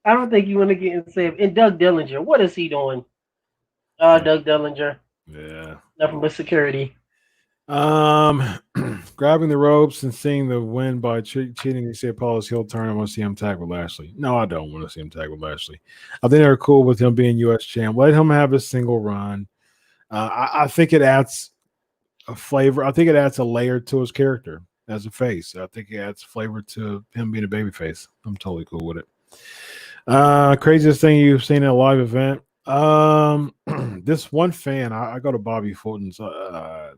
I don't think you want to get in Savage. And Doug Dillinger, what is he doing? Doug Dillinger. Yeah. Nothing but security. Grabbing the ropes and seeing the win by cheating. You see Apollo's heel turn. I want to see him tag with Lashley. No, I don't want to see him tag with Lashley. I think they're cool with him being U.S. champ. Let him have a single run. I think it adds a flavor. I think it adds a layer to his character as a face. I think it adds flavor to him being a baby face. I'm totally cool with it. Craziest thing you've seen at a live event. This one fan, I go to Bobby Fulton's. I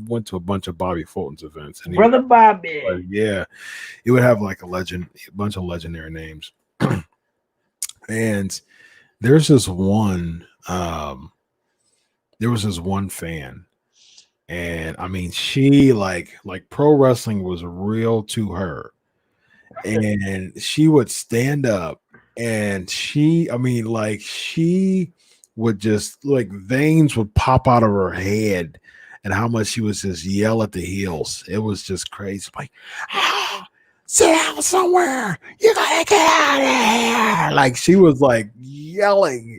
went to a bunch of Bobby Fulton's events. And Brother Bobby. Yeah, he would have like a bunch of legendary names. And there's this one. There was this one fan, and I mean, she like pro wrestling was real to her, and she would stand up. And she would just like veins would pop out of her head, and how much she was just yell at the heels. It was just crazy. Like, sit down somewhere. You gotta get out of here. Like she was like yelling,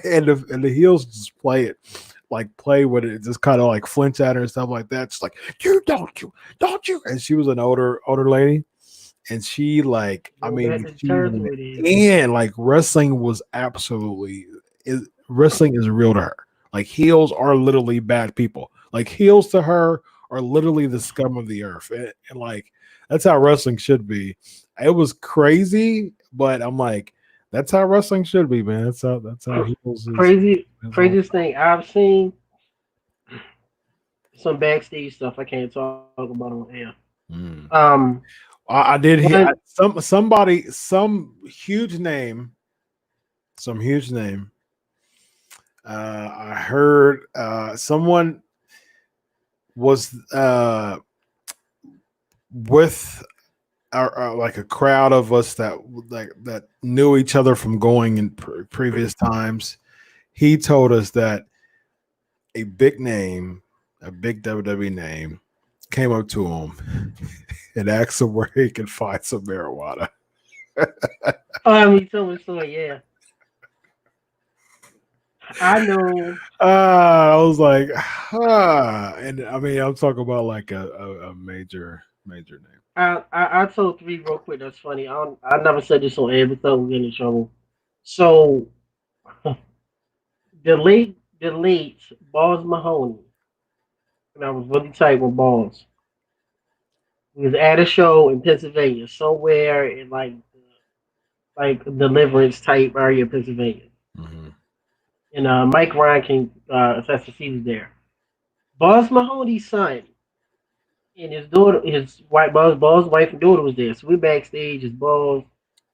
and the heels just play with it, just kind of like flinch at her and stuff like that. Just like, you don't. And she was an older lady. And she like, I mean, and like wrestling was wrestling is real to her. Like heels are literally bad people. Like heels to her are literally the scum of the earth. And like, that's how wrestling should be. It was crazy, but I'm like, that's how wrestling should be, man. That's how heels is. Craziest thing I've seen. Some backstage stuff I can't talk about on air. I did hear some huge name. I heard someone was with like a crowd of us that knew each other from going in previous times. He told us that a big WWE name, came up to him and asked him where he could find some marijuana. You told me so, yeah. I know. I was like, and I mean, I'm talking about like a major name. I told three real quick. That's funny. I never said this on air, but thought we get in trouble. So the late Balls Mahoney, and I was really tight with Balls. We was at a show in Pennsylvania, somewhere in like Deliverance type area of Pennsylvania, Mm-hmm. and Mike Ryan came. Assassin was there. Balls Mahoney's son and his daughter, his white Balls' wife and daughter was there. So we backstage. His Balls,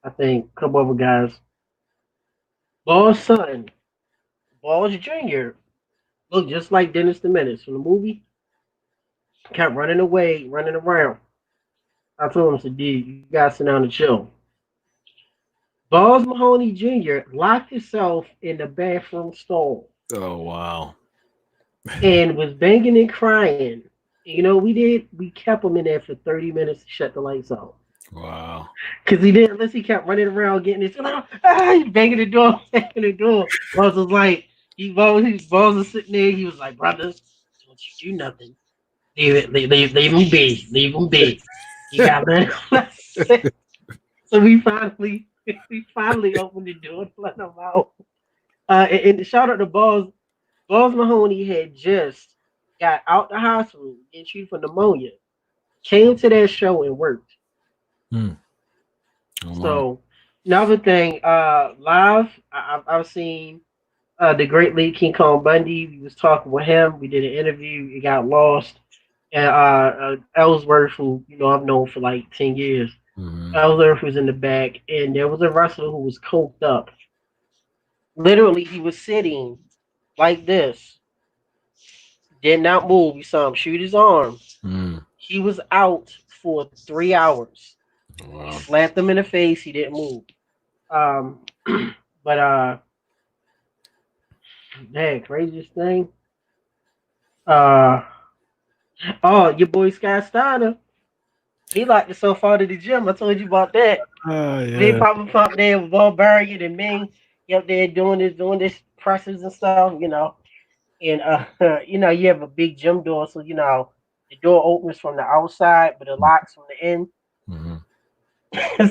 I think, a couple other guys. Ball's son, Balls Jr., looked just like Dennis the Menace from the movie. Kept running away, running around. I told him, I said, dude, you gotta sit down and chill. Balls Mahoney Jr. locked himself in the bathroom stall Oh wow! and was banging and crying. You know, we kept him in there for 30 minutes to shut the lights out. Wow! Because he didn't, unless he kept running around getting this, he's banging the door, banging the door. Balls was like, Balls was sitting there, he was like, brother, don't you do nothing. Leave him be. Leave him be. You got let him. So we finally opened the door to let him out. And shout out to Balls. Balls Mahoney had just got out the hospital getting treated for pneumonia. Came to that show and worked. Hmm. Oh, wow. So another thing, live, I've seen the Great League King Kong Bundy. We was talking with him. We did an interview. It got lost. And Ellsworth, who I've known for like 10 years. Mm-hmm. Ellsworth was in the back, and there was a wrestler who was coked up. Literally, he was sitting like this, did not move. We saw him shoot his arm. Mm. He was out for 3 hours. Wow! Slapped him in the face. He didn't move. Um, but man, craziest thing. Uh, oh, your boy Scott Steiner. He locked himself out of the gym. I told you about that. They Yeah. pop there with Barbarian and Ming. He up there doing this presses and stuff. And you have a big gym door, so the door opens from the outside, but it locks from the end. Mm-hmm.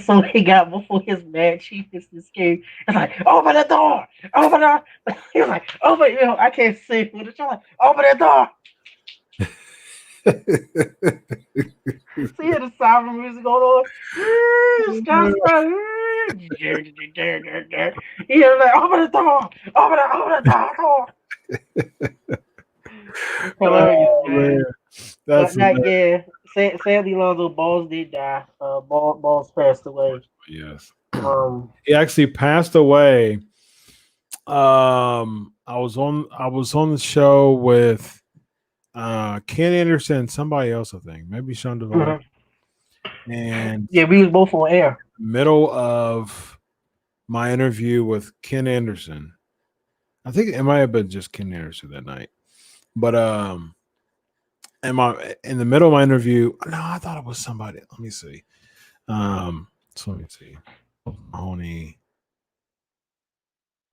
So he got before his match, he just escaped. It's like, open the door, open the. He was like, open. I can't say what it's like. Open the door. So he had the sound music going on. Scott Steiner. He was like, open the door, open the door. Hilarious, man. That's Yeah. Sadly, Lonzo Balls did die. Balls passed away. yes. He actually passed away. I was on the show with Ken Anderson and somebody else, I think, maybe Sean Devine. Mm-hmm. And yeah, we was both on air. Middle of my interview with Ken Anderson, I think it might have been just Ken Anderson that night, but in the middle of my interview, no, I thought it was somebody. Let me see. So let me see. Mahoney.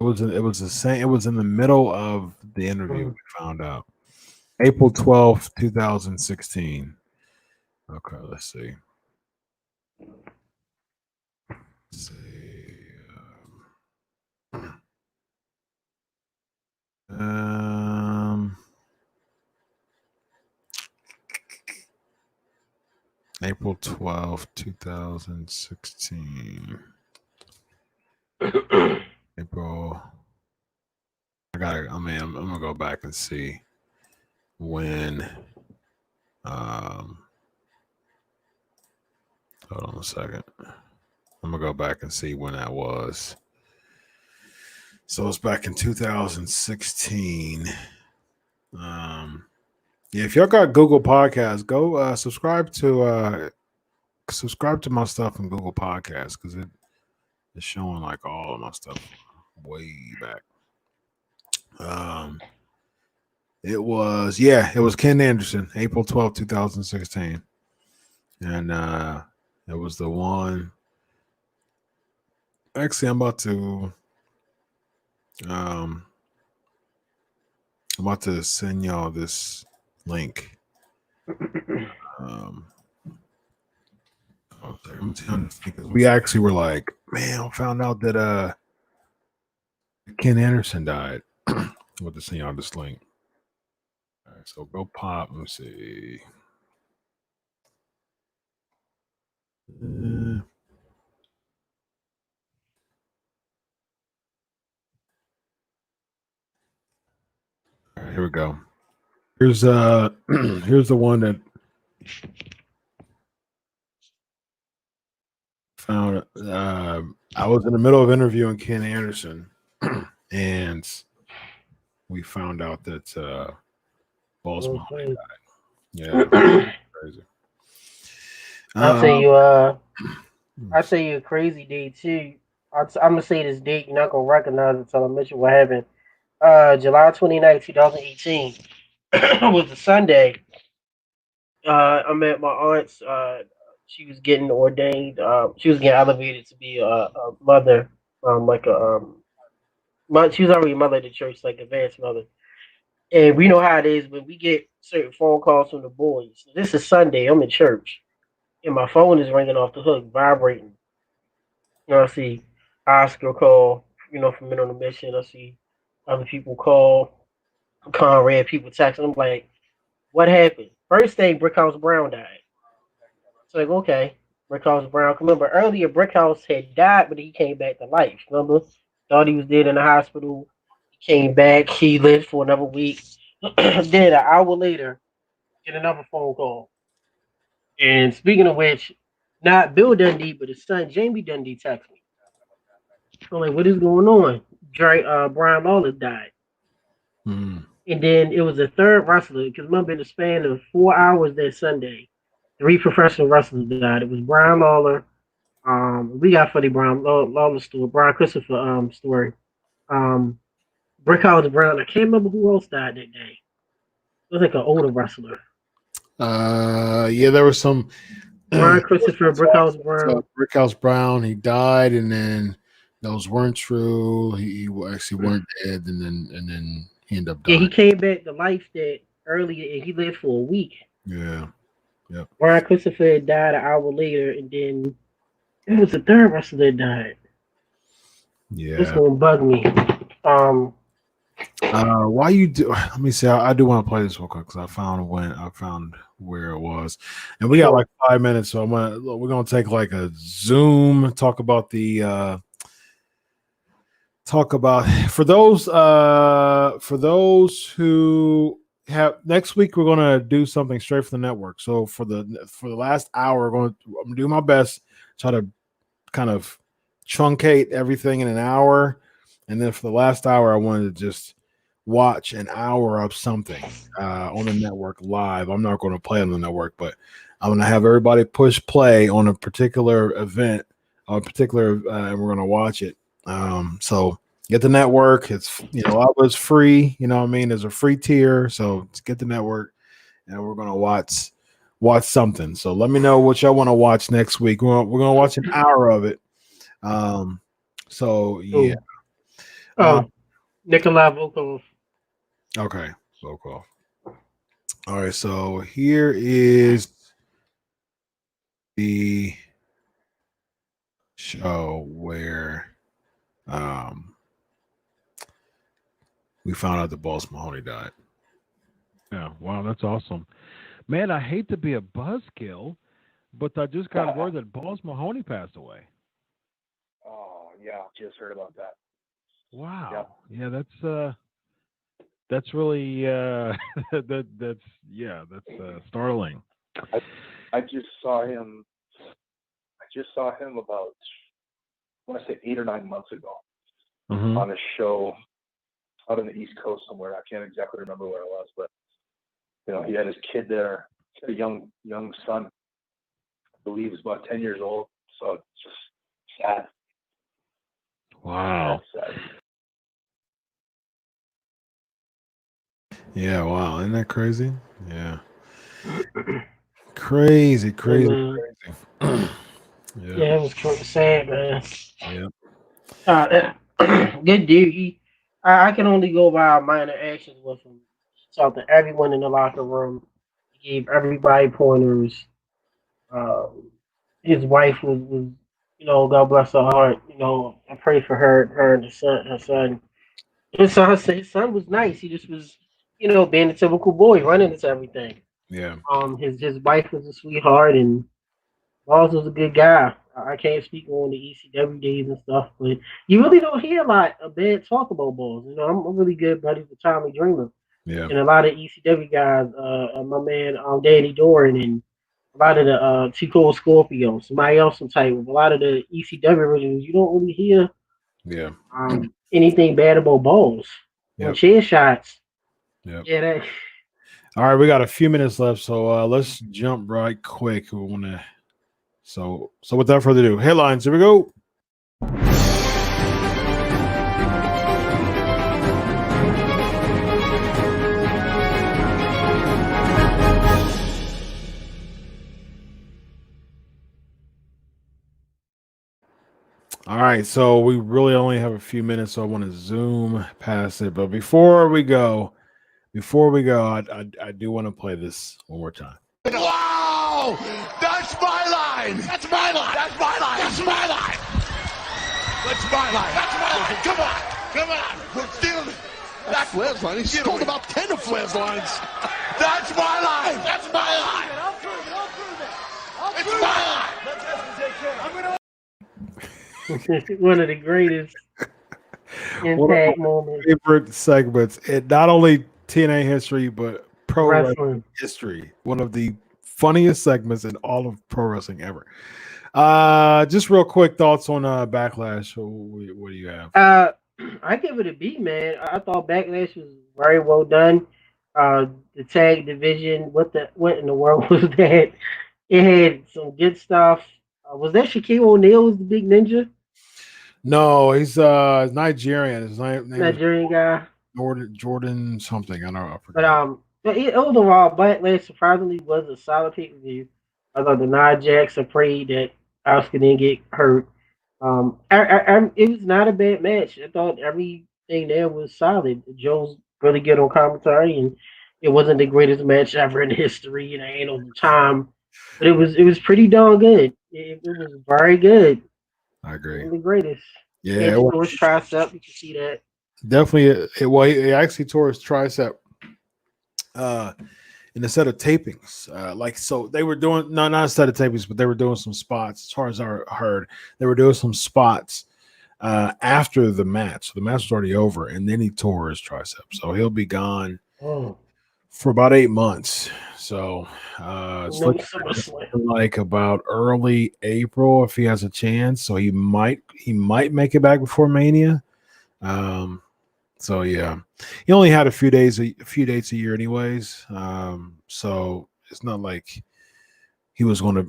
It was the same. It was in the middle of the interview. We found out April 12th, 2016. Okay, let's see. Let's see. April 12th, 2016. April. I'm gonna go back and see when. Hold on a second. I'm gonna go back and see when that was. So it's back in 2016. Yeah, if y'all got Google Podcasts, go subscribe to subscribe to my stuff in Google Podcasts because it's showing like all of my stuff way back. It was Ken Anderson, April 12th, 2016. And it was the one. Actually, I'm about to send y'all this link. We actually were like, man, I found out that Ken Anderson died. What to send y'all this link. All right, so go pop. Let me see. All right, here we go. Here's here's the one that found. I was in the middle of interviewing Ken Anderson, and we found out that Boss Mahoney died. Yeah, crazy. I'll tell you a crazy day too. I'm gonna say this date. You're not gonna recognize it until I mention what happened. July 29th, 2018 was a Sunday. I'm at my aunt's. She was getting ordained. She was getting elevated to be a mother. She was already a mother at the church, like advanced mother. And we know how it is when we get certain phone calls from the boys. This is Sunday. I'm in church, and my phone is ringing off the hook, vibrating. I see Oscar call, from Men on a Mission. I see other people call, Conrad, people text. I'm like, what happened? First thing, Brickhouse Brown died. So like, okay, Brickhouse Brown. Remember earlier, Brickhouse had died, but he came back to life. Remember, thought he was dead in the hospital. He came back. He lived for another week. Then an hour later, get another phone call. And speaking of which, not Bill Dundee, but his son Jamie Dundee texted me. I'm like, what is going on? Brian Lawler died. And then it was a third wrestler, because remember, in the span of 4 hours that Sunday, 3 professional wrestlers died. It was Brian Lawler. We got funny Brian Lawler story, Brian Christopher story. Brickhouse Brown. I can't remember who else died that day. It was like an older wrestler. Yeah, there was some. Brian Christopher, Brickhouse Brown. Brickhouse Brown, he died, and then those weren't true. He actually weren't dead, and then he ended up dying. Yeah, he came back to life that earlier, and he lived for a week. Yeah, yep. Brian Christopher died an hour later, and then it was the third wrestler that died. Yeah, this gonna bug me. Why you do? Let me see. I do want to play this real quick because I found where it was, and we got like 5 minutes, so we're gonna take like a Zoom talk about for those who have next week we're gonna do something straight from the network. So for the last hour, I'm gonna do my best, try to kind of truncate everything in an hour, and then for the last hour, I wanted to just watch an hour of something on the network live. I'm not going to play on the network, but I'm going to have everybody push play on a particular event, and we're going to watch it. So get the network. It's a lot of it's free. You know what I mean? There's a free tier, so get the network, and we're going to watch something. So let me know what y'all want to watch next week. We're going to watch an hour of it. So yeah. Nikolai Volkov. Okay, Volkov. All right, so here is the show where we found out that Boss Mahoney died. Yeah, wow, that's awesome. Man, I hate to be a buzzkill, but I just got word that Boss Mahoney passed away. Oh, yeah, just heard about that. Wow. Yeah, that's really that's startling. I just saw him about, I want to say 8 or 9 months ago on a show out on the East Coast somewhere. I can't exactly remember where it was, but he had his kid there, a young son, believe is about 10 years old. So it's just sad. Wow. Sad. Yeah, wow. Isn't that crazy? Yeah. Crazy. Yeah, Yeah. it was sad, man. Yeah. Good dude. I can only go by my interactions with him. He talked to everyone in the locker room. He gave everybody pointers. Um, his wife was, God bless her heart. I pray for her and her son. His son was nice. He just was, being a typical boy, running into everything. Yeah. His wife was a sweetheart, and Laws was a good guy. I can't speak on the ECW days and stuff, but you really don't hear a lot of bad talk about Balls. I'm really good buddies with Tommy Dreamer Yeah. and a lot of ECW guys. My man, Danny Doran, and a lot of the Too Cold Scorpio, somebody else some type. A lot of the ECW originals, you don't really hear Yeah. anything bad about Balls. On Yep. chair shots. Yep. Yeah, All right, we got a few minutes left, so let's jump right quick. We want to. So without further ado, headlines. Here we go. All right, so we really only have a few minutes, so I want to zoom past it. But before we go, I do want to play this one more time. Wow! That's my line! That's my line! That's my line! That's my line! That's my line! That's my line! Come on! Come on! We're stealing that's Flair's line. He's called about 10 of Flair's lines. That's my line! That's my line! I'll prove it! I'll prove it! It's my line! one of the greatest impact moments. Favorite segments in not only TNA history but pro wrestling history. One of the funniest segments in all of pro wrestling ever. Just real quick thoughts on Backlash. What do you have? I give it a B, man. I thought Backlash was very well done. The tag division, what in the world was that? It had some good stuff. Was that Shaquille O'Neal was the big ninja? No, he's Nigerian. His name Nigerian guy. Jordan something. I don't know. I forgot. But overall, Backlash surprisingly was a solid pay-per-view. I thought the Nia Jax prayed that Oscar didn't get hurt. It was not a bad match. I thought everything there was solid. Joe's really good on commentary, and it wasn't the greatest match ever in history, and I ain't on the time, but it was pretty darn good. It was very good. I agree. One of the greatest. Yeah, it was tricep. You can see that. Definitely. He actually tore his tricep in a set of tapings. So they were doing not a set of tapings, but they were doing some spots. As far as I heard, they were doing some spots after the match. The match was already over, and then he tore his tricep. So he'll be gone for about 8 months. So it's like about early April if he has a chance. So he might make it back before Mania. So yeah, he only had a few dates a year, anyways. So it's not like he was going to.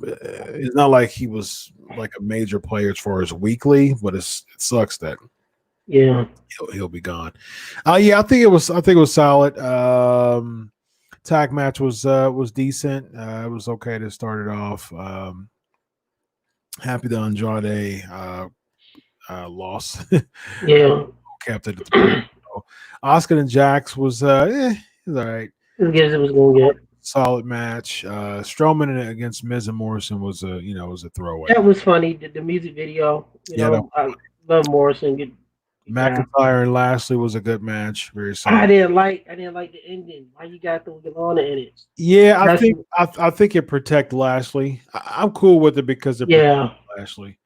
It's not like he was like a major player as far as weekly, but it sucks that he'll be gone. Yeah, I think it was solid. Tag match was decent. It was okay to start it off. Happy that Andrade lost. Yeah, kept it at the Oscar and Jax was it was all right. As good as it was going to get. Solid match. Strowman against Miz and Morrison was a throwaway. That was funny. The music video. I love Morrison. McIntyre and Lashley was a good match. Very solid. I didn't like the ending. Why you got the Lana in it? Yeah, I think it protect Lashley. I'm cool with it because it Lashley.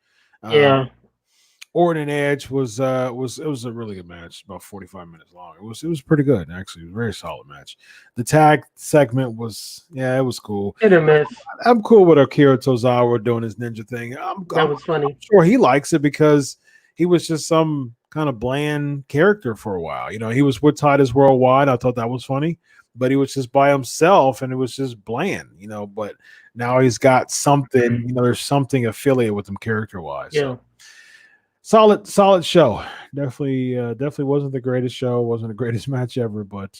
Orton and Edge was a really good match, about 45 minutes long. It was pretty good actually. It was a very solid match. The tag segment was it was cool. Hit or miss. I'm cool with Akira Tozawa doing his ninja thing. That was funny. I'm sure he likes it because he was just some kind of bland character for a while. He was with Titus Worldwide. I thought that was funny. but he was just by himself and it was just bland, but now he's got something, there's something affiliated with him character-wise. Yeah. So solid show. Definitely wasn't the greatest show, wasn't the greatest match ever, but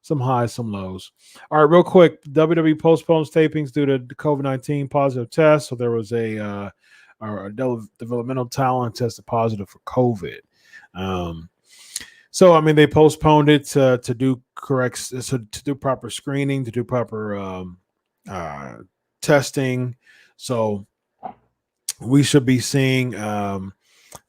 some highs, some lows. All right, real quick, WWE postpones tapings due to COVID-19 positive tests. So there was a developmental talent tested positive for COVID. So I mean, they postponed it to do proper screening, to do proper testing. So we should be seeing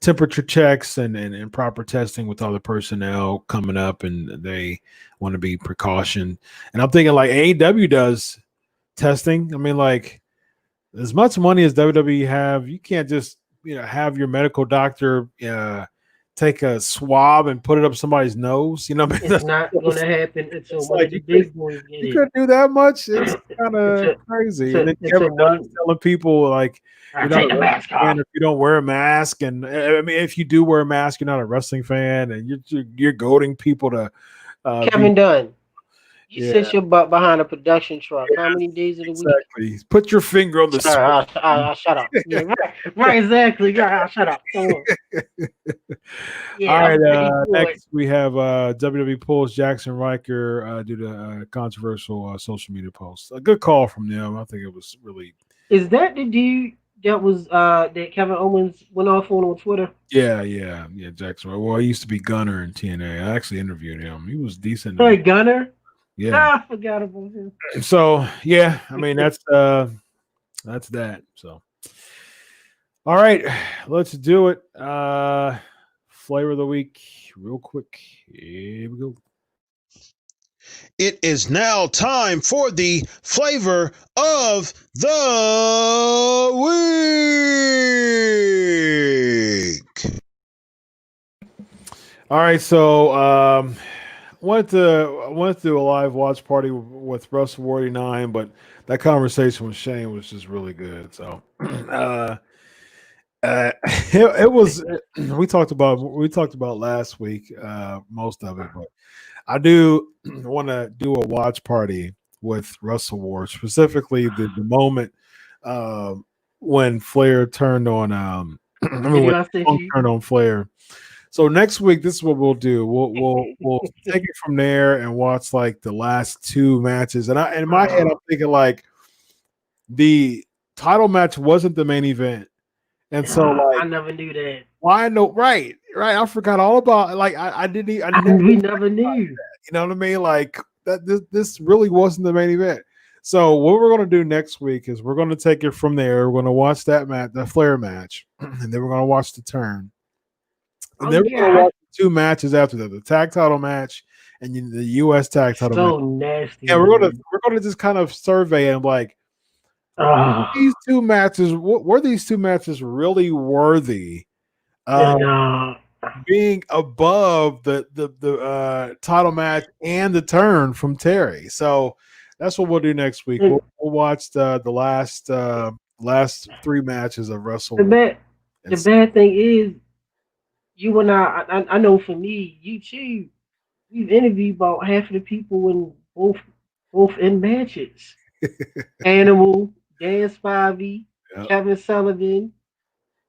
temperature checks and proper testing with all the personnel coming up, and they want to be precaution. And I'm thinking like AEW does testing. I mean, like as much money as WWE have, you can't just have your medical doctor take a swab and put it up somebody's nose. It's not going to happen until one of the big boys get it. You couldn't do that much. It's kind of crazy. And then Kevin Dunn telling people like, take the mask off. If you don't wear a mask, and I mean, if you do wear a mask, you're not a wrestling fan, and you're goading people to. Kevin Dunn, you sit your butt behind a production truck. How many days of the week? Exactly. Put your finger on the. Shut up. Yeah, right, exactly. Shut up. All right. Next, we have WWE pulls Jackson Riker due to controversial social media posts. A good call from them. I think it was really. Is that the dude that was that Kevin Owens went off on Twitter? Yeah, Jackson. Well, he used to be Gunner in TNA. I actually interviewed him. He was decent. Hey, Gunner. Yeah, I forgot about him. So yeah, I mean that's that. So all right, let's do it. Flavor of the week, real quick. Here we go. It is now time for the flavor of the week. All right, so I wanted to do a live watch party with Russell 49, but that conversation with Shane was just really good. So it was we talked about last week, most of it, but I do want to do a watch party with Russell Ward, specifically the moment when Flair turned on turned on Flair. So next week, this is what we'll do. We'll take it from there and watch like the last two matches. And in my head, I'm thinking like the title match wasn't the main event, and so like I never knew that. Why no? Right. I forgot all about like I didn't. We never knew. You know what I mean? Like that. This really wasn't the main event. So what we're gonna do next week is we're gonna take it from there. We're gonna watch that match, the Flair match, and then we're gonna watch the turn. And then we're gonna watch the two matches after that: the tag title match and the U.S. tag title. So match. nasty. Yeah, we're gonna just kind of survey and like these two matches. Were these two matches really worthy? Being above the title match and the turn from Terry. So that's what we'll do next week. We'll watch the last three matches of Russell. The bad thing is, you and I know for me, you too, we've interviewed about half of the people in both in matches. Animal, Dan Spivey, Kevin Sullivan,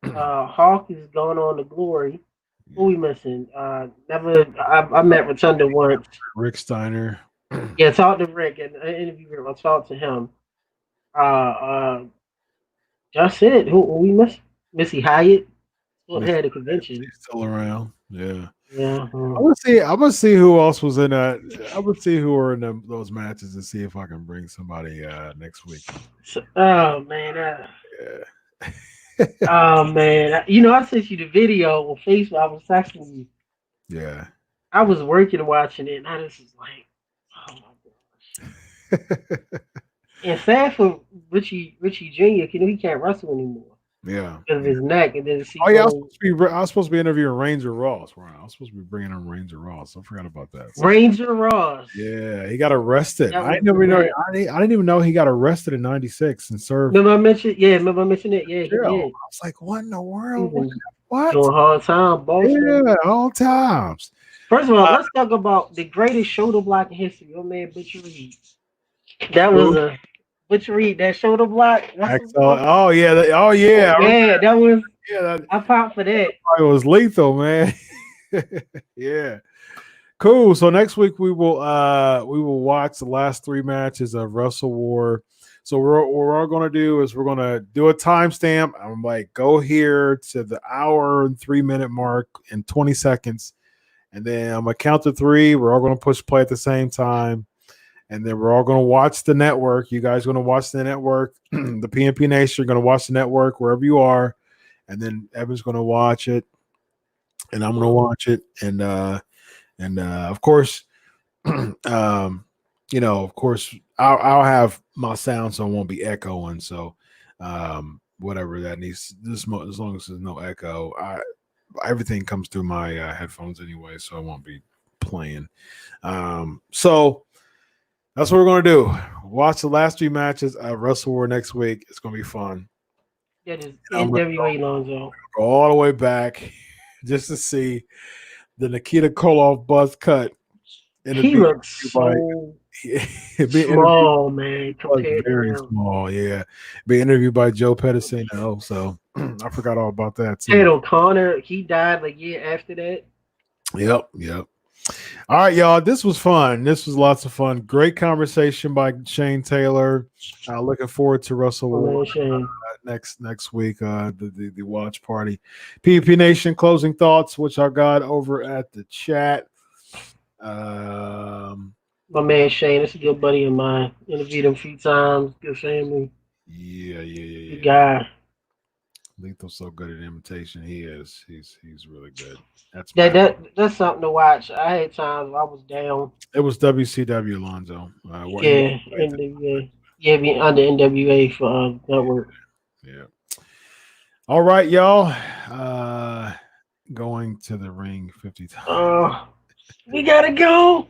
Hawk is going on to Glory. Who we missing? I met Rotunda once. Rick Steiner. Yeah, talk to Rick and interview him. I talked to him. That's it. Who we miss? Missy Hyatt. Still had a convention. She's still around. Yeah. Yeah. I'm gonna see who else was in that. I'm gonna see who were in those matches and see if I can bring somebody next week. Oh man. Oh man. I sent you the video on Facebook. I was texting you. Yeah. I was working watching it, and I just was like, oh my gosh. And sad for Richie Jr. He can't wrestle anymore. Yeah. Because of his neck, and then Oh yeah, I was supposed to be interviewing Ranger Ross. Right, I was supposed to be bringing in Ranger Ross. I forgot about that. So, Ranger Ross. yeah, he got arrested. That I was never know. great. I didn't even know he got arrested in '96 and served. Remember I mentioned it? Yeah, he jail. I did. was like, what in the He world? was What? doing hard time, boss. Yeah, all times. First of all, let's talk about the greatest shoulder block in history. Your man Butcher Reed. That was a Butcher Reed. That shoulder block. Oh yeah. Oh yeah. Yeah, that was. Yeah, I popped for that. it was lethal, man. Yeah. Cool. So next week we will watch the last 3 matches of Wrestle War. So what we're all gonna do is we're gonna do a timestamp. I'm like, go here to the hour and 3-minute mark in 20 seconds, and then I'm gonna count to 3. We're all gonna push play at the same time, and then we're all gonna watch the network. You guys are gonna watch the network. The PNP Nation are gonna watch the network wherever you are, and then Evan's gonna watch it, and I'm gonna watch it, and of course, of course, I'll have my sound so it won't be echoing. So, whatever that needs, as long as there's no echo, everything comes through my headphones anyway, so I won't be playing. So that's what we're gonna do. Watch the last 3 matches of Wrestle War next week. It's gonna be fun. That is NWA Lonzo. Go all the way back just to see the Nikita Koloff buzz cut. He looks so small, man. Very small, yeah. Be interviewed by Joe Pedicino. So I forgot all about that too. Ted O'Connor, he died a year after that. Yep. All right, y'all. This was fun. This was lots of fun. Great conversation by Shane Taylor. Looking forward to Russell War next week. The watch party. PvP Nation closing thoughts, which I got over at the chat. My man Shane, that's a good buddy of mine. Interviewed him a few times. Good family. Yeah. Good guy. Lethal's so good at imitation. He is. He's really good. That's something to watch. I had times I was down. It was WCW Alonzo. NWA. Yeah, being under NWA for network. Yeah. All right, y'all. Going to the ring 50 times. We gotta go.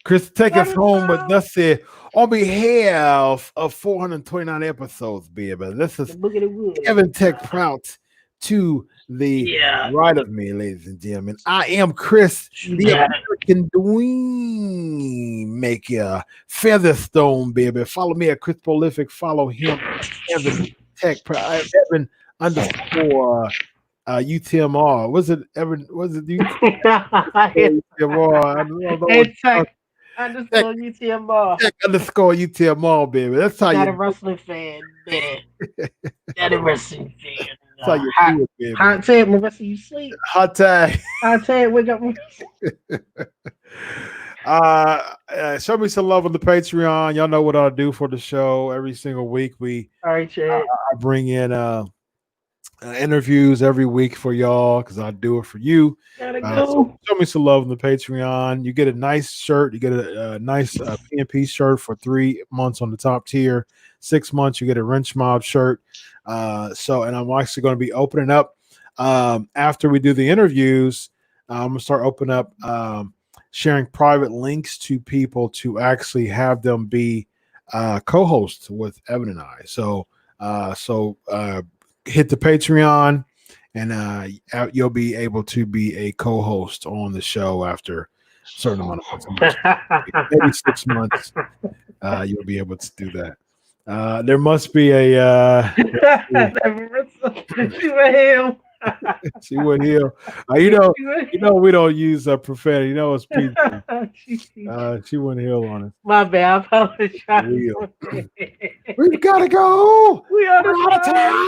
Chris, take us home with nothing on behalf of 429 episodes, baby. This is Evan Tech Prout to the right of me, ladies and gentlemen. I am Chris, the American Dream Maker, Featherstone, baby. Follow me at Chris Prolific. Follow him, Evan Tech Prout. Evan _ UTMR. Was it Evan? Was it UTMR? Tech UTMR. Tech _UTMR, baby. That's how you. Not a wrestling fan, baby. Not a wrestling fan. That's how you do it, baby. Hot tag, my rest of you sleep. Hot tag. Hot tag, wake up. Show me some love on the Patreon. Y'all know what I do for the show every single week. All right, Chad. I bring in interviews every week for y'all because I do it for you. So show me some love on the Patreon. You get a nice shirt. You get a nice PNP shirt for 3 months on the top tier. 6 months, you get a Wrench Mob shirt. And I'm actually going to be opening up after we do the interviews. I'm going to start opening up sharing private links to people to actually have them be co-hosts with Evan and I. So hit the Patreon, and you'll be able to be a co-host on the show after a certain amount of months, maybe 6 months. You'll be able to do that. There must be a she would heal. You know we don't use profanity. You know it's PG. She wouldn't heal on us. My bad. I apologize. We gotta go. We are out of time.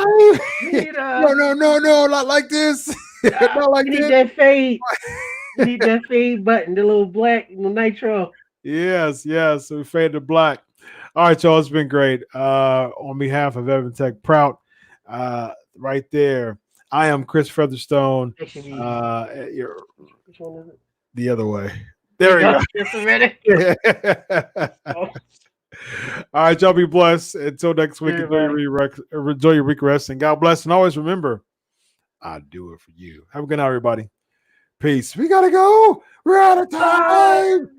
No, not like this. Not like you need this. that fade. You need that fade button, the little black, the nitro. Yes. We fade to black. All right, y'all. It's been great. On behalf of Evan Tech Prout, right there. I am Chris Featherstone. Which one is it? The other way. There we go. Just a minute. All right, y'all be blessed. Until next week, Yeah, enjoy your week rest, and God bless. And always remember, I do it for you. Have a good night, everybody. Peace. We gotta go. We're out of time.